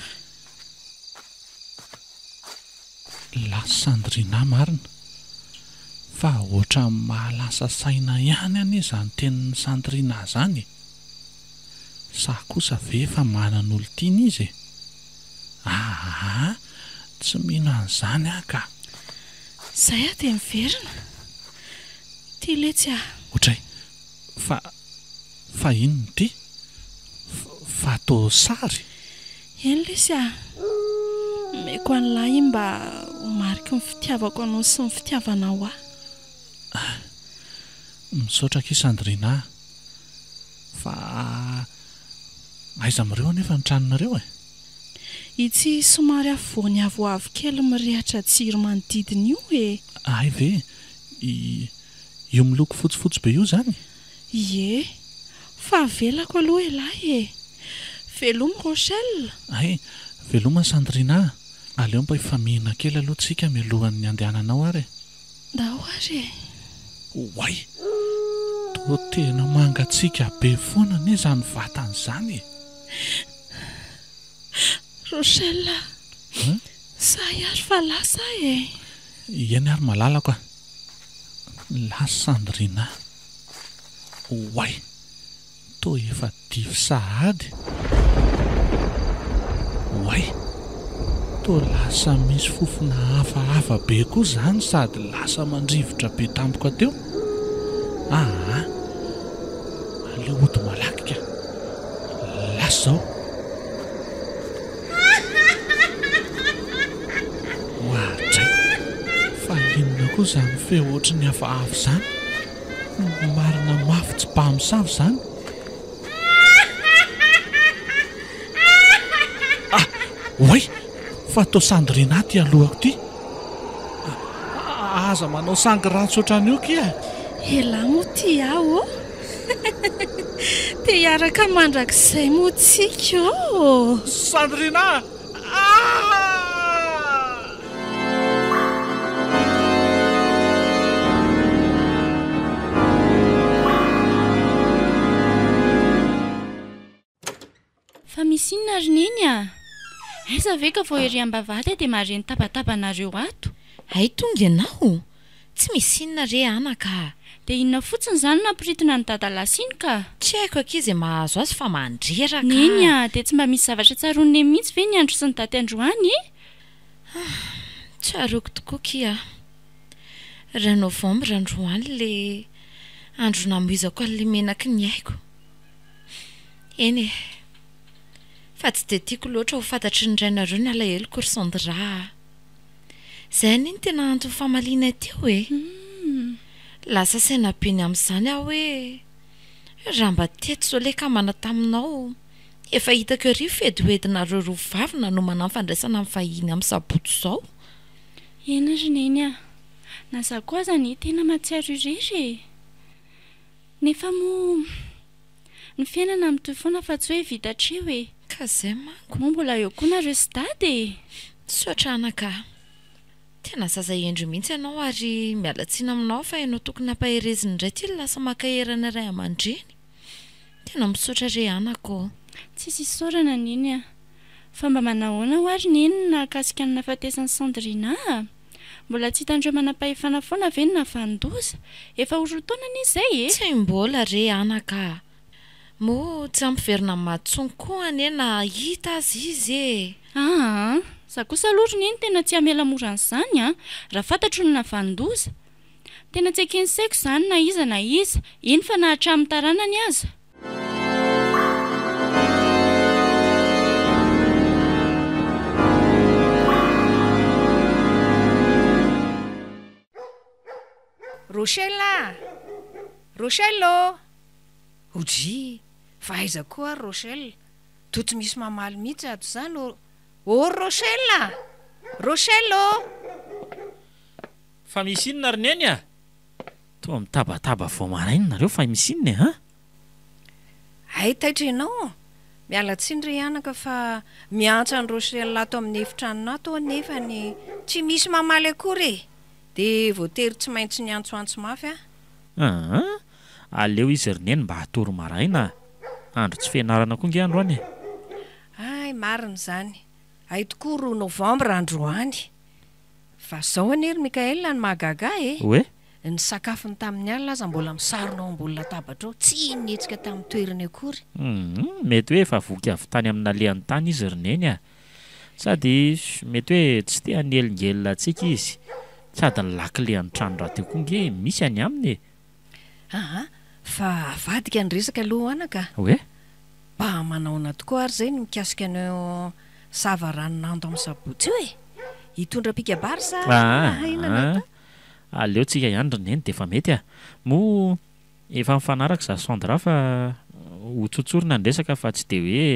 La Sandrina marina, fa oatra mahalasa saina ihany anie izany tenin'ny Sandrina izany. Sa kosa ve efa manana olo tiana izy e? Tsy mino an'izany ka. Izay dia miverina. Tia letsy Ohatray, fa inona ty? Fa atao sary? eny lesy meko an'lahy mba homariky ny fitiavako anao sy ny fitiavanao Misaotra ký Sandrina, fa aiza amin'ireo anefa ny tranonareo e? Itsy somary avoany avoavo kely mirehatra jiro manodidina io e. Ay ve, io miloko fotsifotsy be io zany? Ie, fa velako aloha elahy e. Veloma Rochelle. Ay, veloma Sandrina, aleo mba hifamihina kely aloha tsika mialohan'ny andehananao ary. Dao ary Oay, toa tena mangatsika be foana anie izany vatana izany e. Rochelle, sahy ary fa lasa e. Eny ary malalako a. La Sandrina, oay, toa efa divy sahady. Oay, toa lasa misy fofona hafahafa be koa izany sady lasa mandrivotra be tampoka teo. Aleo ody malaky ka. Lasa zao. Ohatray, fa inona koa izany feo ohatry ny hafahafa izany? Marina mafy tsy mpamosavy izany. Oay, fa atao Sandrina ty alohako ty. Aza manao sangy ratsy ohatran'io kia. Ela moa ty aho te hiaraka mandrakizay moa tsika Sandrina! Fa misy inona ary neny aiza ve ka vao ery ambavata dia mareny tapatapanareo ato? Ay tonga ianao, tsy misy inona re anaka. Dia inona fotsiny izany nampiritona ny dadalasiany ka? Tsy haiko ankizy mahazo azy fa mandreraka. Neny dia tsy mba misy zavatra tsaron'ny mihitsy ve ny andro sy ny daty androany? Tsaroako tokoa kia. Raha novambra androany le andro namoizako an'ilay menaky ny haiko. Eny fa tsy dia tiako loatra ho fantatry ny rainareo ny alahelo korsandra. Izay niny tena antony famaliana teo e. Lasa saina beny amin'izany aho hoe raha mba teto zao le kamana taminao efa hitako ery fedihoedinareo roa vavina no manao fandraisana amin'ny fahiny amin'ny saboto izao. Ena ry neny na za koa zany tena mahatsiaro irery. Nefa moa ny fiainana mitoy foana fa tsy hoe vitatreo e. Ka izay manko. Moa mbola eo koa nareo sy dady e. Sotra anaka. Tena zaza endry mihitsy ianao ary mialatsiana aminao fa ianao tokony hampahereziny indray ty lasa makaherana iray aman-dreny. Tena misaotra re anako. Tsisy isaorana neny fa mba manahoana ho ary neny nakasika ny nahafatesan'ny Sandrina. Mbola tsy hitandreo manam-pahefana foana ve ny navandoza? Efa horotaona n'izay e. Tsy mbola re anaka. Mo tsy ampiverina mahatsony koa na hita azy izy e. Za kosa aloha neny tena tsy hamela mora an'izany raha fantatro ny navandoza. Tena tsy ekensaiko izany na iza iny fa na hatramin'ny taranany aza. Rochelle Oji, fa aiza koa ary Rochelle? Toto misy mamaly mihitsy ato izany Rochelle! Fa misy inona ary neny toa mitabataba vao maraina nareo fa misinny ha ay taitra ianao miala tsindry ianaka fa miantsa ny Rochelle ato amin'ny efitranona to nefa ny tsy misy mamaly akory de voatery tsy maintsy ny antsoantso mafy aleo izy rineny mba hatory maraina andro tsy fianarana koa nge andro any ay marina zany ay tokoa ro novambra androany fa zao anery Mikael ny mahagaga hoe ny sakafony tamin'ny alina aza mbola misaronao ambony latabatra ao tsy netsika tamin'ny toerany akory mety hoe efa voky avy tany amina lehan'ny tany izy rineny sady mety hoe tsy te hanelingelina antsika izy sady ny lakilehan'ny trano raha teo koa nge misy any aminy fa vadika ny resaka aloha anaka hoe mba manaona tokoa ary zay ny mikasika anao savaranonando amin'ny sabotsy hoe hitondra-pikabary sa aleo tsika ihany rineny de efa mety mo efa mifanaraka za sondra fa hotsotsorina ny resaka fa tsy de hoe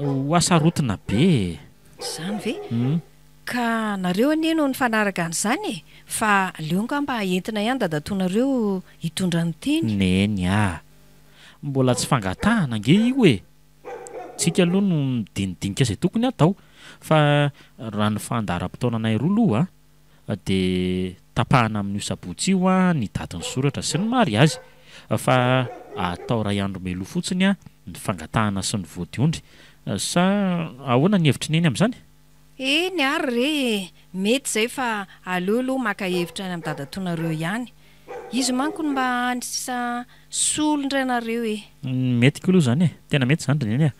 hoasarotina be zany ve ka nareo aneno ny fanaraka an'izany fa aleonka mba entina ihany dadatonareo hitondra ny teny neny mbola tsy fangatahana nge io e tsika aloha no midinidinika zay tokony atao fa raha ny fandaharam-potaonanay roa loha de tapahana amin'io sabotsy io ny dadiny soratra sy ny mariazy fa atao ray andro melo fotsiny ny fangatahana sy ny voadiondry sa ahoana ny hevitry neny amin'izany ny ary re mety zay fa aleoloha maka hevitra any amin'ny dadatonareo ihany izy manko ny mba anisa solondrainareo mety ko aloha zany tena mety zany rineny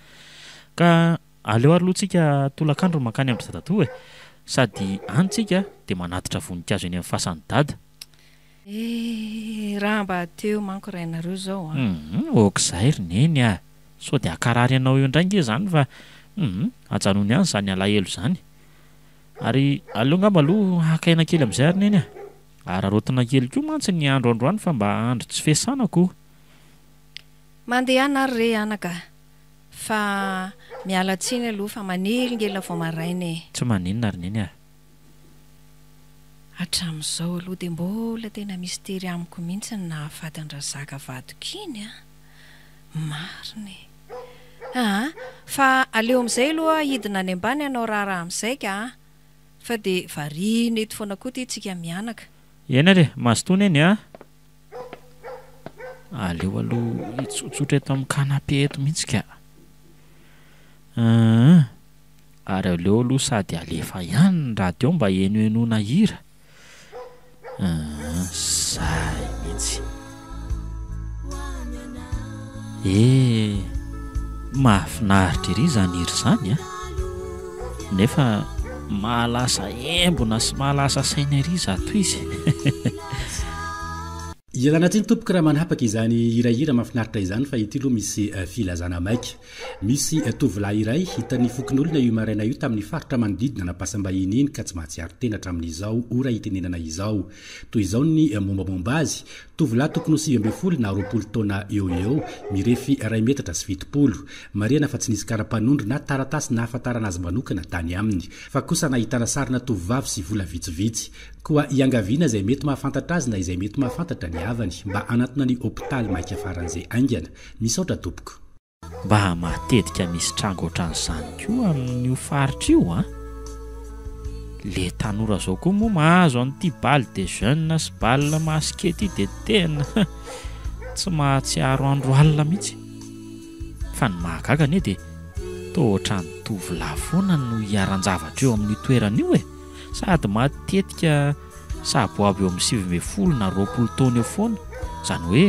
ka aleo ary loha tsika tolakandro makany amin'ny dadatoa sady anytsika de manatitra voninkazo eny amin'ny fasan'ny dada raha mba teo manko rainareo zao okizay rineny so de akarary anao eo indrainge zany fa ajanony any zany alahelo zany ary aleo ngamba aloha hakaina kely amin'izay ary neny ararotina kely koa mantsy ny androandroany fa mba andro tsy fiasanako mandehana ary re anaka fa miala tsiny aloha fa manelingela vao maraina tsy maninona ary neny hatramin'izao aloha de mbola tena mistery amiko mihitsy ny nahafady andrazaka vadikiny mariny fa aleo amin'izay aloha hidina any ambany anao raharaha amin'izay ka fa de varina eto foana koa ty tsika mianaka ena re mazotona eny aleo aloha hitsotsotra eto amin'ny kanape eto mihitsy ka ary aleo aloha sady alefa ihany raha teo mba enoenona hira zay mihitsy mahafinaritra iry zany iry zany nefa mahalasa embona sy mahalasa saina iry zato izy ialana-tsiny tompoka raha manapaka izany hirahira mahafinaritra izany fa ity aloha misy filazana maika misy tovolahy iray hitany fokon'olona io maraina io tamin'ny faritra manodidina napasam-bahiny iny ka tsy mahatsiary tena hatramin'izao ora hitenenana izao toy izao ny mombamomba azy tovolahy tokony ho 20 na 20 taona eo mirefy 2 metatra sy 20 mariana fa tsy nisy kara-panondro na taratasy na hafantarana azy manokana tany aminy fa kosa nahitana sarina tovovavy sy vola vitsivitsy koa iangaviana izay mety mahafantatra azy na izay mety mahafantatra ny avany mba anatona ny hôpitaly maika faran'izay aingana misaotra tompoko mba matetika misy trango ohatran'izany koa amin'io faritra io le tanora zao koa moa mahazo an'ity balle de jeune sy balle maskety de tena tsy mahatsiaro andro alina mihitsy fa ny mahagaga anie de toa ohatran'ny tovolahy foana no hiaran-javatra eo amin'ny toerana io sady matetika saboaby eo amin'ny 20 na 20 taona eo foana zany hoe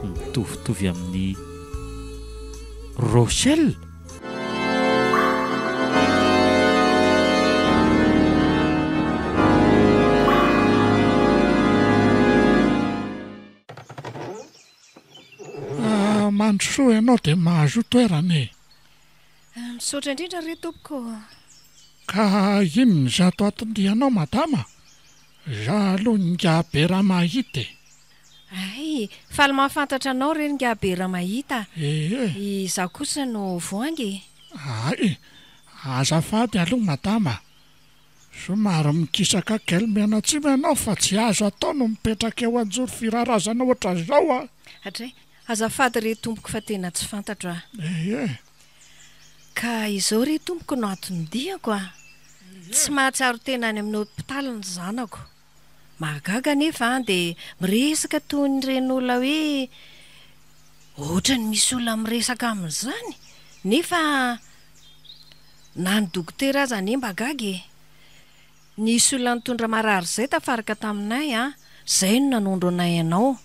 mitovitovy amin'ny Rochelle mandrosoa ianao de mahazo toerana misaotra indrindra re tompoko ka inony zato atindrianao madama za aloha nga be raha mahita ay faly mahafantatra anao reny nga be raha mahita izaho kosa no voangy ay azafady aloha madama somary mikisaka kely mianatsimy ianao fa tsy azo atao no mipetraka eo anjory firarazana ohatran'izao a. Hatray, azafady re tompoko fa tena tsy fantatro a. Ka izao re tompoko no antony-diako a. Tsy mahatsiaro tena any amin'ny hôpitaly ny zanako. Mahagaga nefa dia miresaka toy ny ren'olona hoe ohatrany misy olona miresaka amin'izany. Nefa na ny dokotera aza ane mahagaga e. Nisy olona nitondra marary izay tafaraka taminay a, izay no nanondro anay ianao.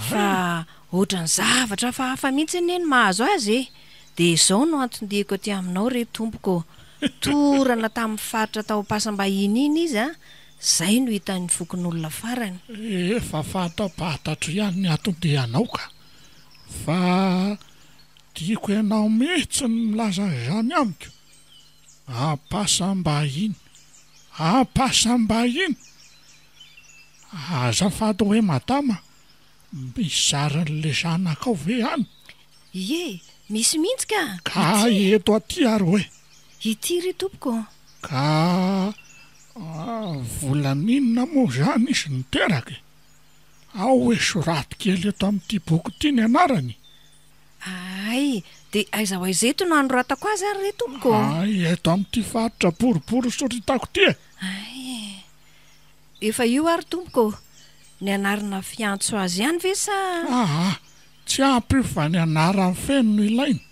Fa ohatran'ny zavatra fa hafa mihitsy ny mahazo azy e. Dia izao no antony-diako aty aminao re tompoko. Torana tamin'ny faritra tao Pasambainy iny izy a, izay no hitan'ny fokon'olona farany. Efa fanta-pahatatro ihany ny antony-dianao ka. Fa tiako ianao mihitsy ny milaza izany amiko. Pasambainy. Pasambainy. Azafady hoe madama, misy zaran'le zanakao ve any? Ie, misy mihitsy ka. Ka eto aty ary hoe. Ity ry tompoko. Ka volan'inona moa zany izy niteraka? Ao hoe soraty kely eto amin'ity boky ity ny anarany. Ay, dia aiza ho aiza eto no anoratako azy ary re tompoko. Ay, eto amin'ity faritra boribory soritako ity. Ay, efa io ary tompoko. Ny anarana fiantso azy ihany ve sa? Tsy ampy fa ny anarany feno no ilaina.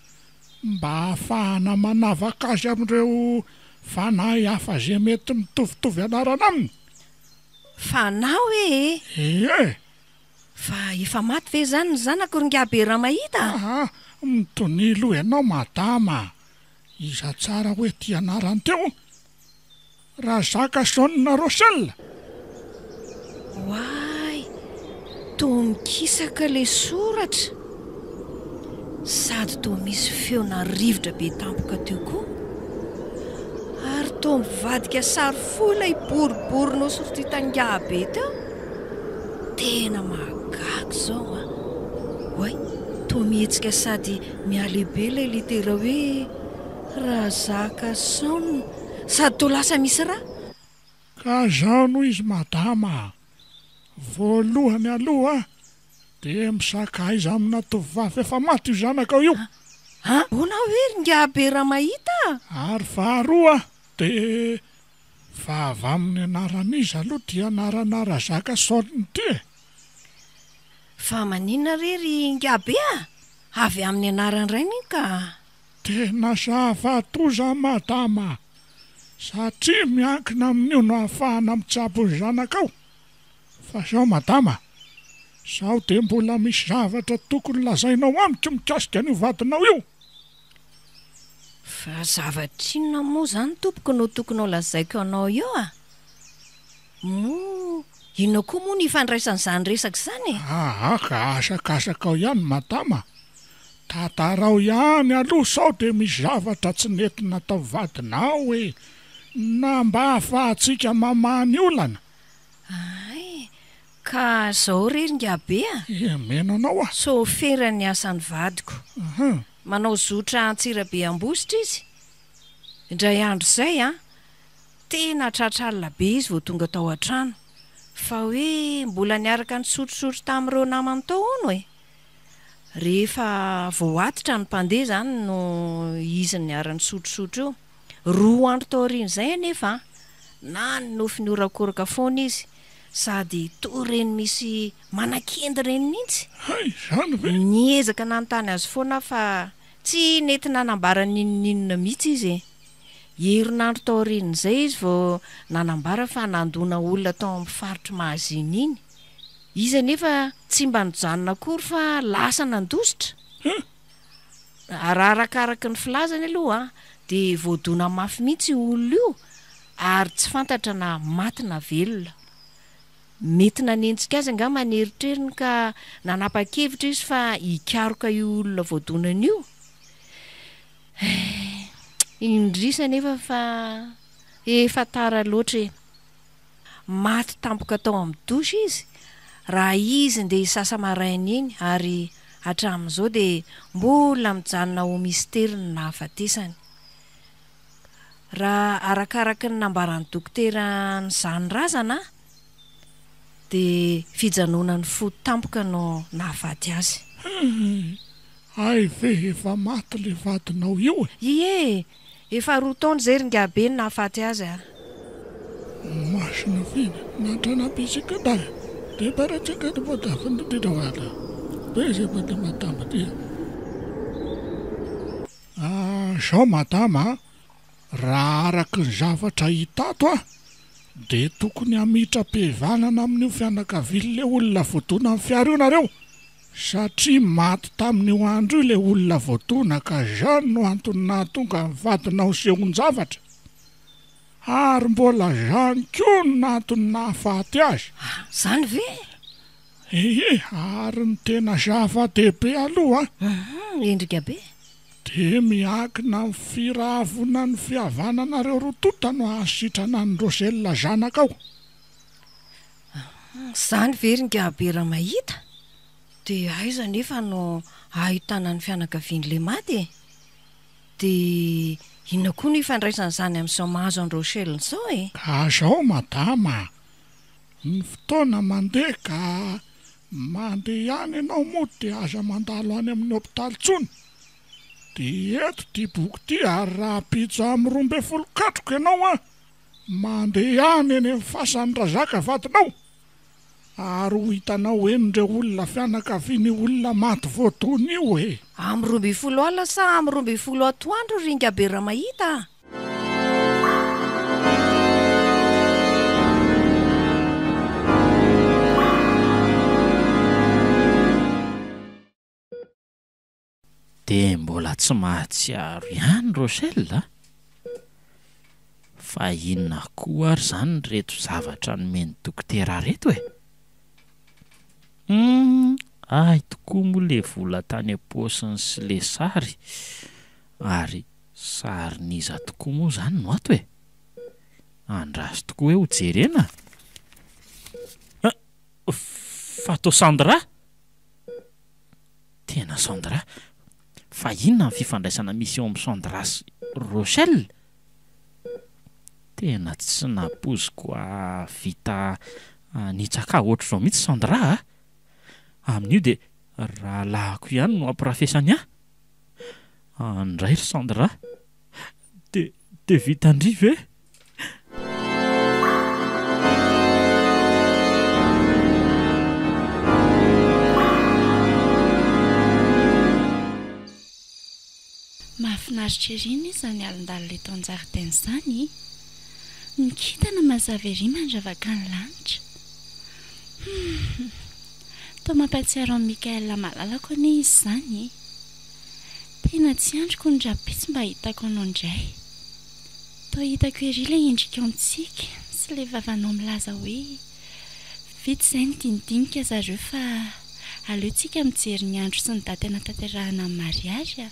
Mba ahafahana manavaka azy amin'ireo fanahy hafa izay mety mitovitovy anarana aminy. Fanao e? Fa efa maty ve zany ny zanako Ringabe Ramahita? Mitonilo ianao madama. Iza tsara hoe ty anarany teo? Razaka Sonina Rochelle. Wai, toa mikisaka le soratra. Sady toa misy feona rivotra be tampoka teo koa. Ary toa mivadika sary fola boribory no sorititanga-be teo. Tena mahagaga zao a. Oay, toa mihetsika sady mialehibe ilay litera hoe Razaka Sonina. Sady toa lasa misy raha. Ka zao no izy madama. Voalohany aloha dia misakaiza amina tovovavy efa maty io zanakao io. Bona hoe Ringabe Ramahita? Ary faharoa dia fa avy amin'ny anaran'izy aloha dia anarana Razaka Sonina ity. Fa maninona re Ringabe a? Avy amin'ny anarany ray ny ka. Tena zavatoza madama. Satria miankina amin'io no ahafahana mitsabo ny zanakao. Fa zao madama, zao dia mbola misy zavatra tokony lazainao amiko mikasika an'io vadinao io. Fa zavatra inona moa zany tompoko no tokony ho lazaiko anao io a? Inona koa moa ny ifandraisan'izany resaka izany e? Ka asakasaka ao ihany madama. Tantarao ihany aloha sao dia misy zavatra tsy nentina tao vadinao e. Na mba ahafahantsika mamany olana. Ay, ka zao re Ringabe a? Menanao a. So ferany asan'ny vadiko. Manao zotra Antsirabe Ambositra izy. Indray andro izay a, tena tratralina be izy vao tonga tao an-trano. Fa hoe mbola niaraka nisotrosotro tamin'ireo namany tao hono e. Rehefa vao atitra ny mpandeha zany no izy niara nisotrosotro io. 2 andro tao aoriana izay anefa na ny nofiny orakoraka foana izy. Sady toa reny misy manan-kenda reny mihitsy. Niezaka nanontany azy foana fa tsy nentina nanambara n'inona mihitsy izy. Herinandro tao aoriana izay izy vao nanambara fa nandona olona tao amin'ny faritra Mahaziny iny. Izy anefa tsy mba nijanona akory fa lasa nandositra. Arakaraka ny filazany aloha dia voadona mafy mihitsy olona io ary tsy fantatra na maty na velona. Mety nanenjika azy angamba neritreriny ka nanapa-kevitra izy fa hikaroka io olona voadonany io. Indrisa nefa fa efa tara loatra e. Maty tampoka tao amin'ny dosy izy. Raha izy ndeha hisasa maraina iny ary hatramin'izao dia mbola mijanona ho misteriny na hafatesany. raha arakaraka ny nambaran'ny dokotera ny zanyrazana dia fijanona ny fody tampoka no nahafaty azy. Ay ve efa maty le vadinao io e? Ie, efa 2 taona zay ringabe ny nahafaty azy a. Masina fina natrana pisika dare de baratsika de bodafan de dawala beze bode matamba dia zao madama raha araka ny zavatra hitato a de tokony amitra mpivanana amin'io fianakaviana le olona voadona amin'ny fiara io nareo satria maty tamin'io andro io le olona voadona ka zany no antony nahatonga ny vadinao sehon-javatra ary mbola zany koa no nahatony nahafaty azy. Zany ve? Ary ny tena zava-dehibe aloha endrika be de miankina ny firavona ny fihavananareo rotota no ahasitrana ny Rosella zanakao. Zany ve ringabe raha mahita de aiza nefa no ahitana ny fianakavian'le maty de inona koa ny ifandraisana izany amin'izao mahazo an'i Rosella izao e? Ka zao madama ny fotoana mandeha ka mandeha ihany ianao moa dia aza mandalo any amin'ny hopitaly tsony dia eto ty boky ty ary raha pitsa amin'ny 12 katroka ianao a mandeha ihany eny amin'ny fasan'ny razaka vadinao ary ho hitanao enindreo olona fianakaviany olona maty voadona io e. Amin'ny 12 alina sa amin'ny 12 atoandro ringabe raha mahita? De mbola tsy mahatsiaro ihany Rosella fa inona koa ary zany reto zavatra nomeny dokotera reto e? Ay tokoa moa le vola tany am-paosiny sy le sary ary sariniza tokoa moa zany no ato e. Andraso tokoa hoe ho jerena. Fato Sandra? Tena Sandra? Fa inona ny fifandraisana misy eo amin'ny Sandra sy Rosella? Tena tsy napoziko vita nitsaka ohatr'izao mihitsy Sandra a. Amin'io de rahalahako ihany no ampirafesany ahy. Andray ry Sandra de vita ndry ve? Mahafinaritra ery izany alindalina eto an-jaridaina izany. Ny kintana mazava ery mandravaka ny lanitra. Toa mampatsiaro an'i Mikaela malalako anie izy izany. Tena tsy androko ny rapitsy mba hitako anao indray. Toa hitako ery ilay endrika antsika sy ilay vavanao milaza hoe vita izay ny dindinika zareo fa aleontsika mijery ny andro sy ny daty anatanterahana amin'ny mariazy.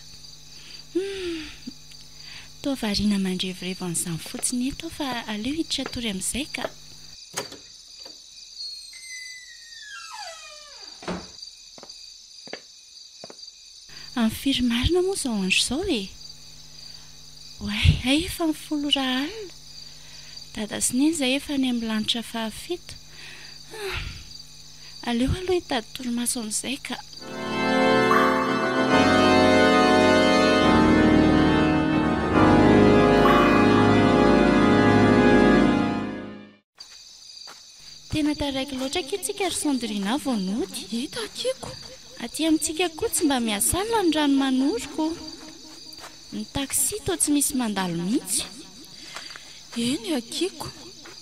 Toa variana mandrevirevo an'izany fotsiny eto fa aleo hiditra tory amin'izay ka. Amin'ny firy marina moa izao andro izao e. Ay efa ny 10 alina. Dada sy neny izay efa ny amin'ny lanitra fahafito. Aleo aloha hitady torimaso amin'izay ka. Tena taraiky loatra kitsika ry Sandrina vao nody. Hita kiko. Aty amintsika koa tsy mba miasala ny rano manoriko. Ny taksi toa tsy misy mandalo mihitsy. Eny akiko.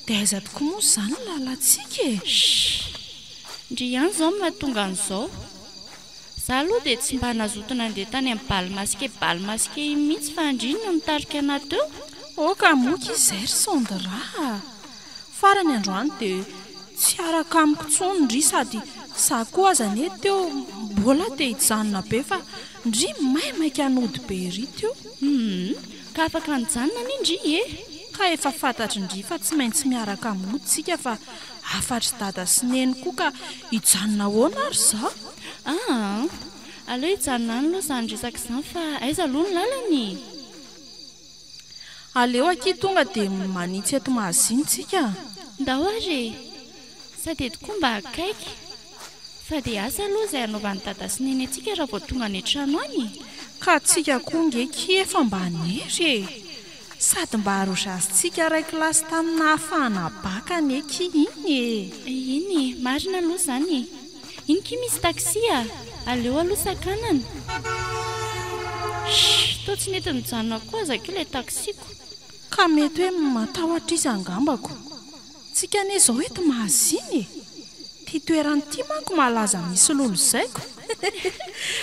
Dia aiza tokoa moa izany lalantsika e. Ndry ihany izao mahatonga an'izao. Za aloha dia tsy mba nazotona andeha tany amin'ny balimasike mihitsy fa andriny mitarika anaty teo. Oka moka izay ry Sandra. Farany androany dia tsy araka amiko tsony ndry sady za koa aza ane teo mbola dia hijanona be fa ndry maika anody be ry teo. Ka afaka nijanona ny ndry e. Ka efa fantatry ndry fa tsy maintsy miaraka amontsika fa afatry dada sy neny koa ka hijanona ahoana ary za. Aleo hijanona any aloha izany resaka izany fa aiza aloha ny lalany? aleo aky tonga dia manitsy eto mahazintsika. Ndao ary sady tokoa mba akaiky fa dia asa aloha izay anaovan'ny dada sy neny antsika raha vao tonga any an-trano any. Ka tsika koa ngeky efa mba nery sady mba harozazintsika ray kilasy tamina hafahana baka neky iny marina aloha izany. Iny ky misy taksia aleo aloha sakanana. Tao tsy nety mijanona koa zakio ilay taksiko. Ka mety hoe matahotra izy angambako. Tsika ane izao eto mahaziny ty toeran'ity manko malaza misy lolo zaiko.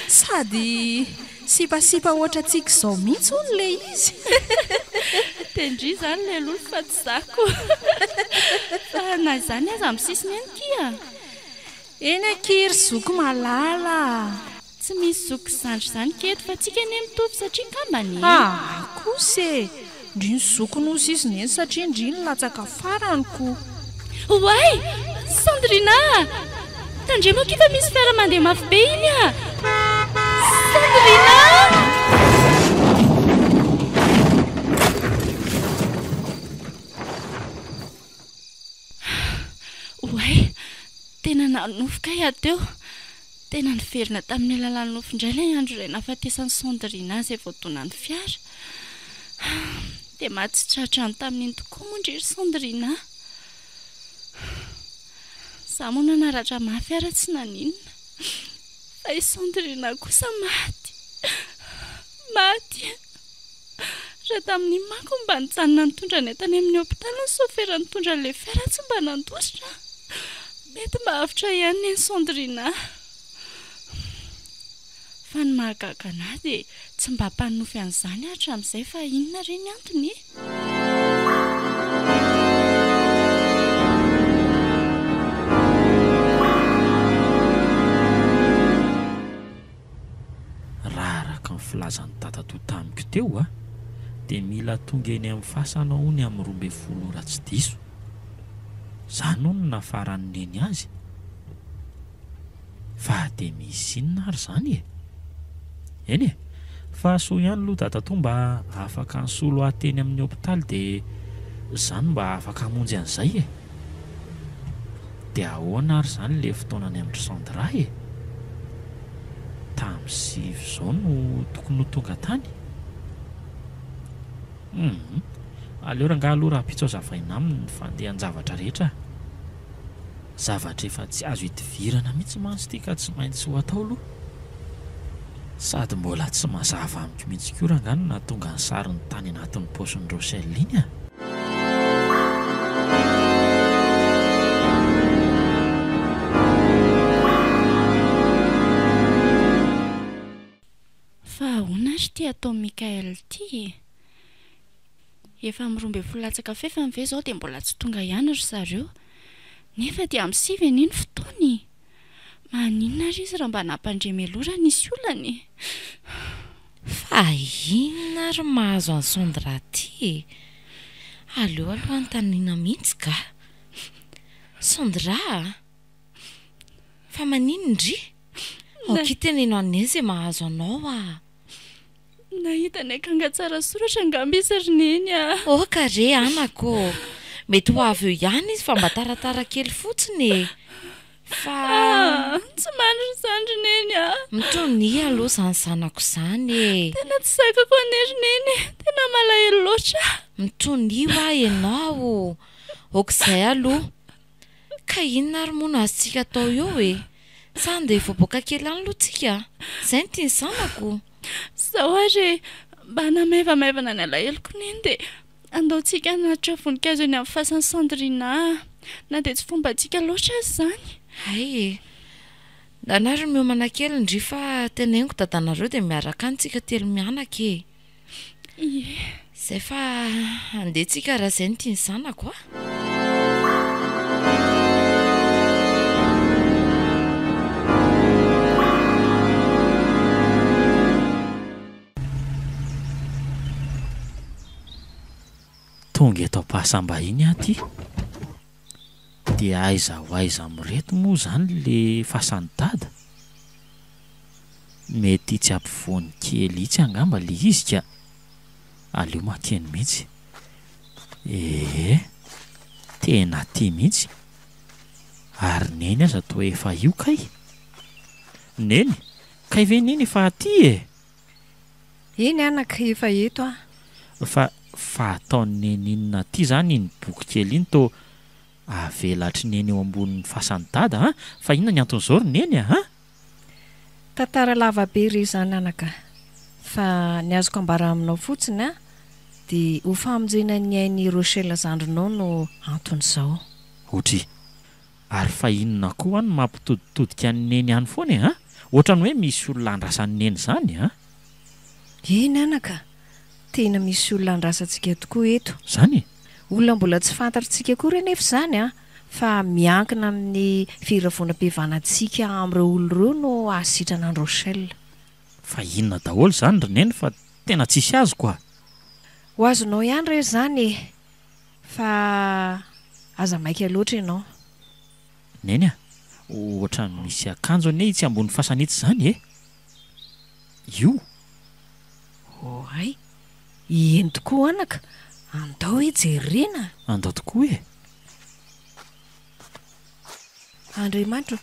Sady sipasipa ohatra tsika izao mihitsy hono le izy. Tendry izany le lolo fa tsy zako. Fa na izany aza amin'ny sisiny any kia. Eny aky ry zoko malala. Tsy misy zoko zandry izany keto fa tsika ane mitovy satria ngambany. Kose ndriny zoko nozy izy neny satria ndriny latsaka faraniko. Oay Sandrina, tandremo aky fa misy fiara mandeha mafy be iny Sandrina. Oay tena nanofoka teo. Tena niverina tamin'ny alalan'ny nofo indray ilay andro iray nahafatesan'ny Sandrina izay vao tonan'ny fiara. Dia mahatsitratrany tamin'iny tokoa moa ndry Sandrina. Zaho moa nanaratra mafy ary tsy naninona. Fa i Sandrina kosa maty. Raha tamin'iny manko mba nijanona nitondra ny entany amin'ny hopitaly ny sofera nitondra an'ilay fiara tsy mba nandositra. Mety mba avitra ihany ny Sandrina. Fa ny mahagaga anahy dia tsy mba mpanofy an'izany hatramin'izay fa inona ireny antony? Raha araka ny filazan'ny tatato tamiko teo dia mila tonga eny amin'ny fasana hony amin'ny 12 ora tsy diso. Izany hono no nafarany neny azy. Fa dia misy inona ary izany eny fa soa ihany aloha tatato mba afaka nisolo ateny amin'ny hopitaly dia izany mba afaka hamonjy an'izay dia ahoana ary izany le fotoanany amin'ny Sandra tamin'ny 7 izao no tokony ho tonga tany. Aleo rangaha aloha raha pitso azavaina aminy ny fandehan-javatra rehetra. Zavatra efa tsy azo hitivirana mihitsy mantsy ity ka tsy maintsy ho atao aloha. Sady mbola tsy mazava amiko mihitsy koa raha ngano na tonga ny sariny tany anatin'ny paosiny Rochelle iny Fa ahoana ary ty atao Mikael ty? Efa amin'ny 12 latsaka fefa ny ve izao dia mbola tsy tonga ihany ry zareo. Nefa dia amin'ny 7 iny fotoany. Maninona ary izy raha mba nampandremelora nisy olany? Fa inona ary mahazo an'i Sandra ty? Aleo aloha anontaniana mihitsy ka. Sandra, fa maninona ndry? Aoky teneno anay izay mahazo anao Nahita ny akanga tsara soratra angamba izy ry neny kare anako. Mety ho avy eo ihany izy fa mba taratara kely fotsiny. Fa tsy mandry izany ry neny mitony aloha izany zanako izany Tena tsy sakako ane ry neny. Tena malahelo loatra. Mitony ianao. Aok'izay aloha. Ka inona ary moa no azontsika atao eo Sa andeha hivoaboaka kely any aloha tsika. Izay no tiany zanako. Izao ary mba namaivamaivana ny alaheloko neny dia andaontsika nahatra voninkazo eny amin'ny fasan'ny Sandrina. Na dia tsy fombantsika loatra azy izany. Danary miomana kely ndry fa tenaingo dadanareo dia miaraka antsika telo mianaka Izay fa andehantsika raha izay no tiany zanako Tonga eto am-pahasambahiny aty dia aiza ho aiza mireto moa izany le fasan'ny dada. Mety tsy ampivoany kely itsy angamba le izy ka. Aleo makeny mihitsy Tena tia mihitsy. Ary neny aza toa efa io kay. Neny, kay ve neny efa aty eny anaka efa eto Fa ataony neny inona ty zany ny boky kely iny to avelatry neny eo ambonin'ny fasan'ny dada fa inona ny anton'izao ry neny tantara lava be ry zany anaka fa ny azoko ambara aminao fotsiny dia ho famonjena ny ainy Rochelle Zandrinao no anton'izao. Otry, ary fa inona koa no mampitoditodika ny neny any foana ohatrany hoe misy olona andrasan'ny neny zany eny anaka, tena misy olona andrasantsika tokoa eto. Zany? Olona mbola tsy fantatritsika koa ry nefa zany fa miankina amin'ny firavoanam-pihavanantsika amin'ireo olona ireo no ahasitrana ny Rochelle. Fa inona daholo zany ry neny fa tena tsisy azo koa. Ho azonao ihany re zany fa aza maika loatra ianao. Neny ohatra misy akanjo anie itsy ambony fasan'itsy zany io? Ay, eny tokoa anaka, andao jerena. Andao tokoa Andriamanitra,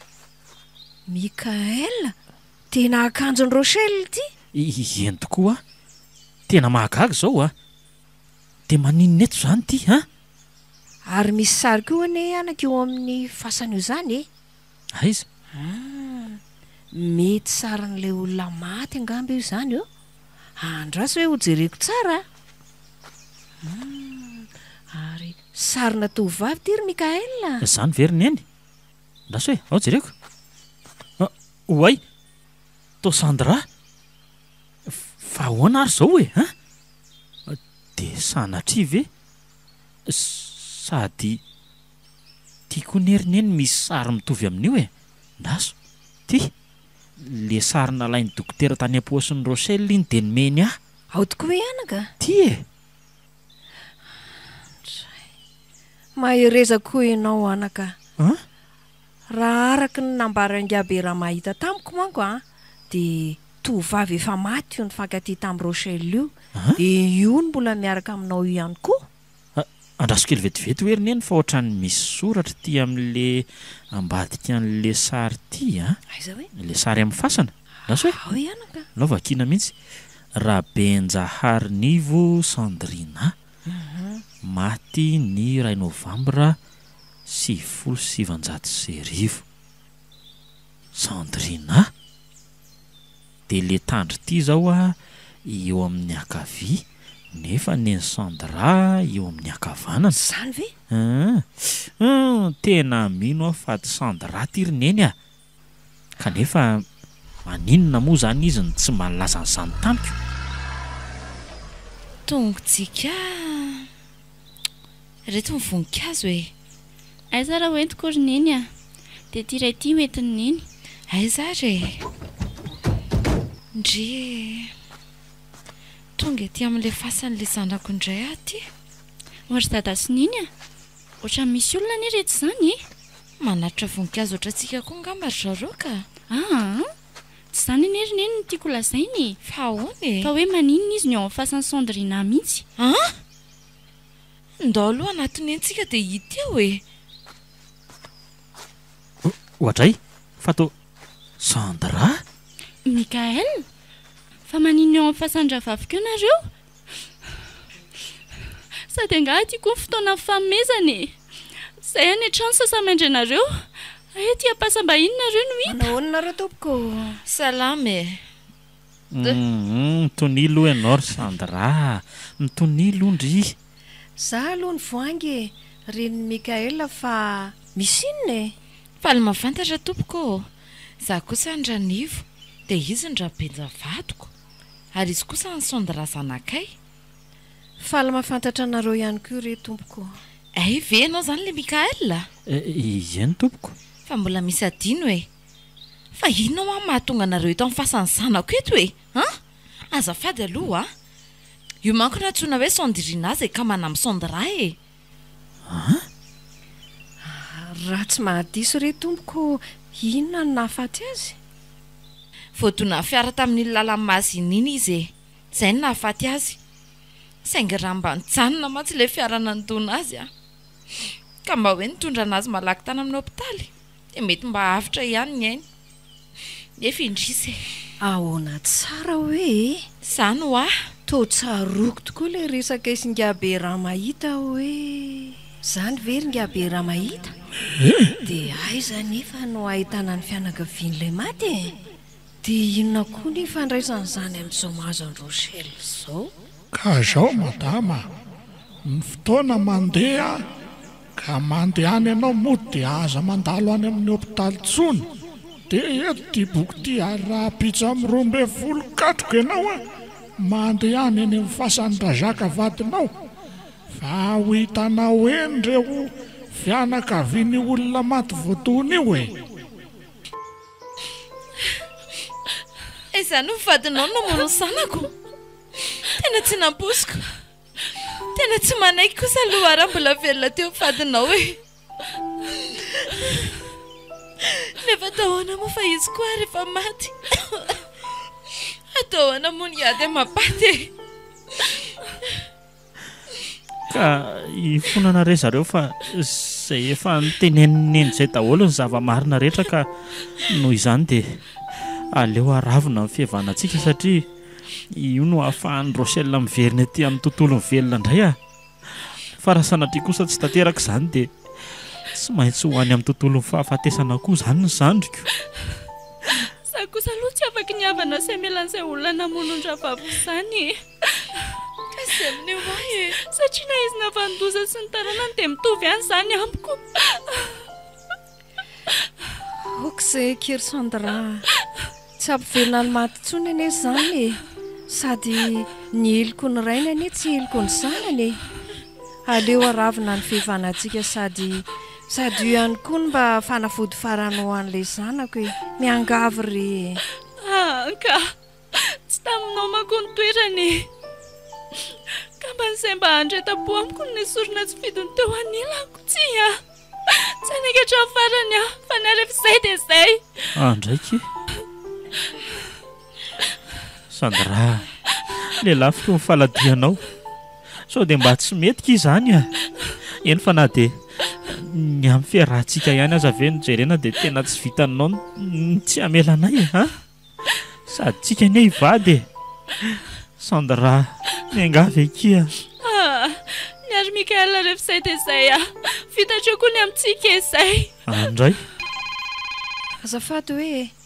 Mikael, tena akanjon'ny Rochelle ty? Eny tokoa, tena mahagaga zao dia maninona eto zany ty Ary misy sary koa ane anaka eo amin'ny fasana io zany Aiza? Mety sarin'ilay olona maty angamba io zany andraso hoe ho jereko tsara. Ary sarina tovovavy ty ry Mikael. Zany very neny? Andraso hoe ao jereko. Oay, to Sandra. Fa ahoana ary zao dia sanatria ve? Sady tiako ny herineny misy sary mitovy amin'io Ndaso, ty le sary nalain'ny dokotera tany am-paosin'ny Rochelle iny dia nomeny Ao tokoa anaka? Ty Mahereza koa ianao anaka. Raha araka ny nambarangabe raha mahita tamiko manko dia tovavy efa maty io nifankaty tamin'ny Rochelle io. Dia io no mbola miaraka aminao ihany koa. Andraso kely vetivety ho herineny fa ohatrany misy soratra ty amin'le ambadika an'le sary ty Aiza hoe? Le sary amin'ny fasana. Andraso hoe anaka. nao vakiana mihitsy. Rabenjaharinivo Sandrina maty ny 2 Novambra 1790. Sandrina dia le tandry ty zao eo amin'ny akavia nefa ny Sandra eo amin'ny akavanana. Zany ve? Tena mino fa Sandra ty ry neny kanefa maninona moa zany izy ny tsy malaza an'izany tamiko. Tongotsika reto ny voninkazo Aiza raha hoentiko ry neny dia ty ray ty hoentin'ny neny. Aiza re ndry tonga ety amin'ilay fasan'le zanako indray aty. Ohatry dada sy neny ohatry misy olona ny reto zany manatra voninkazo ohatry antsika koa ngamba ry zareo ka. Tsy zany eny ry neny no tiako lazainy. Fa ahoana fa hoe maninona izy ny ao amin'ny fasan'ny Sandrina mihitsy. Ndao aloha anatiny antsika dia hita eo Ohatray fa to Sandra? Mikael, fa maninona ao amin'ny fasan-dravaviko nareo? Sady angaha tiako ny fotoana fanomezana Zay any trano sasamaindranareo. Ety ampasam-bahiny nareo no hita. Nahoana nareo tompoko? Salama Mitonilo ianao ry Sandra. Mitonilo ndry. Za aloha ny voangy reny Mikael fa misy inona Fa le mafantatra tompoko. Za kosa ny Ranivo dia izy ny Rabenjavadiko. Ary izy kosa ny Sandra zanakay. Fa le mafantatra anareo ihany koa re tompoko. Ay ve ianao zany le Mikael? Eny tompoko. Fa mbola misy adino fa inona mahatonga anareo eto amin'ny fasan'ny zanako eto azafady aloha io manko natsoina hoe Sandrina zay ka mana amin'ny Sandra Raha tsy mahadiso re tompoko, inona no nahafaty azy? Voadona fiara tamin'ny lalan'ny Mazina iny izy. Zay no nahafaty azy. saingy raha mba nijanona matsy ilay fiara nandona azy a ka mba hoe nitondra anazy malaky tany amin'ny hopitaly dia mety mba avitra ihany ny ainy nefa indrisy ahoana tsara hoe izany ho ah to tsaroko tokoa ilay resaka isingabe raha mahita hoe izany veryngabe raha mahita dia aiza nefa no ahitana ny fianakavian'ilay maty dia inona koa ny fandraisan'izany amin'izao mahazo any Rochelle izao ka zao madama ny fotoana mandeha ka mandehany ianao mody dia aza mandalo any amin'ny hopitaly tsony dia eto ty boky ty ary raha pitsa amin'ny 12 katroka ianao a mandeha any eny amin'ny fasan'ny razaka vadinao fa ho hitanao eny reo fianakaviany olona maty voatony io e izany ho vadinao namono sanako tena tsy namposiko tena tsy manaiky kosa aloha raha mbola velona teo vadinao e nefa atahoana moa fa izy koa rehefa maty atahoana moa ny ady mapaty ka ifonana re zareo fa zay efa niteneniny zay daholo ny zava-marina rehetra ka noho izany dia aleo aravina ny fihavanantsika satria io no ahafahan'ny Rochelle miverina aty amin'ny tontolo mivelona indray a fa raha sanatria kosa tsy tanteraka izany dia tsy maintsy ho any amin'ny tontolo fahafatesana koa izany ny zandriko za kosa aloha tsy afaka ny havana sy amelan'izay olona namonondravavy izany kasi amin'io va e satria na izy navandoza sy ny taranany dia mitovy ihany izany amiko okizay Kirsandra tsy ampivelona ny maty tsony ane izany e sady ny eloko ny rainy ane tsy eloko ny zanany e aleo aravina ny fihavanantsika sady io ihany koa ny mba fanafody farany ho an'ilay zanako e miangavy re ka tsy taminao manko ny toerany ka mba nizay mba handreta-po amiko ny sorona tsy fidiny teo anilako tsy a tsy anekatra ny farany a fa ny arefa izay dia izay ndraiky Sandra lehilahy fito mifaladianao sao dia mba tsy metika izany a eny fa na dia ny amin'ny fiarahantsika ihany aza ve nojerena dia tena tsy vitanao tsy amelanay ha sady tsika ny hivady Sandra miangavy ekia ny ary Mikael rehefa izay dia izay a vitatra koa ny amintsika izay andray azafady hoe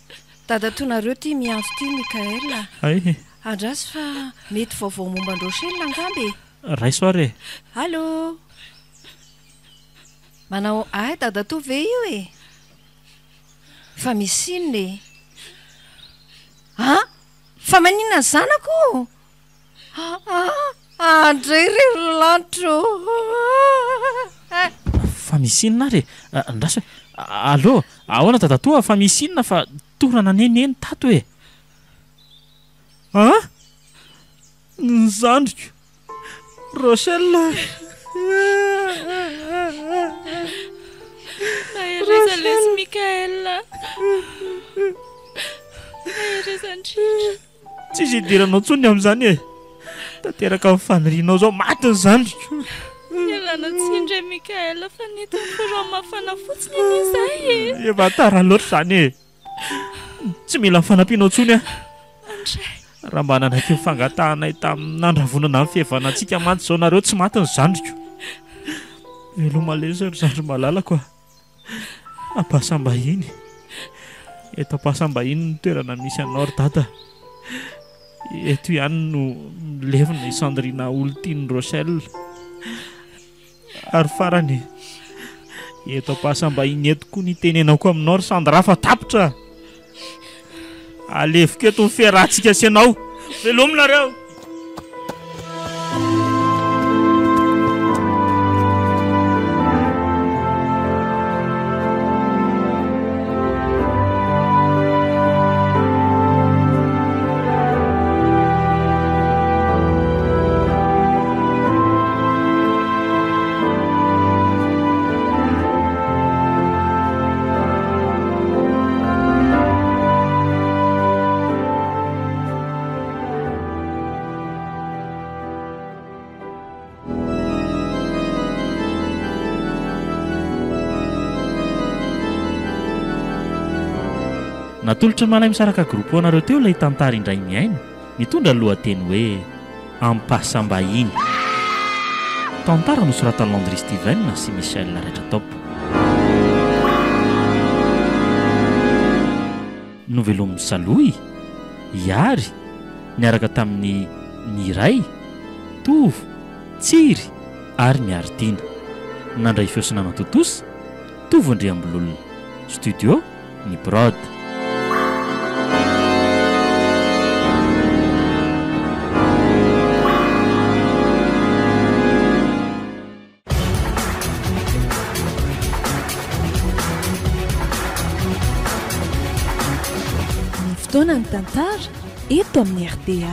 dadatoanareo ty miantso ty Mikael ay andrasy fa mety vaovao momba ny Rochelle angamby raisoare allo manao ay dadato ve io e fa misinne fa maninona ny zanako andray rerolanitro fa misinina re ndraso allo ahoana dadatoa fa misinina fa torana neneny tato e ny zandriko Rochelle nahereza lesy Mikael naherezandrindra tsisy hidiranao tsony amin'izany e tanteraka amin'ny fanirianao zao maty ny zandriko ialana tsindra Mikael fa nety foro mafana fotsiny an'izay e efa tara loatra izany e tsy mila mifanampianao tsony a andray raha mba nanaiky mifangatahanay tamin'ny nandravonana amin'ny fihavanantsika mantsy zao nareo tsy maty ny zandriko velomalezy ry zandry malalako a ampasam-bahiny eto ampasam-bahiny ny toerana misy anao ry dada eto ihany no milevina isandrina olo tiany Rochelle ary farany eto ampasam-bahiny eto koa ny tenenako aminao ry Sandra fa tapitra aleviko eto ny fiarahantsika sy anao velominareo natolotra ny malay misaraka groupe anareo teo ilay tantara indray miaina mitondra lohateny hoe ampahasambahiny. Tantara nosoratan'ny Landry Steven sy Michel Larretratop. Novelomy Saloy, Iary, niaraka tamin'ny Niray, Tovo, Tsiry ary Miaritiana. Nandray feosina Totosa, Tovo Andriambololona. Studio ny Brod. Fotoana ny tantara eto amin'ny RTA.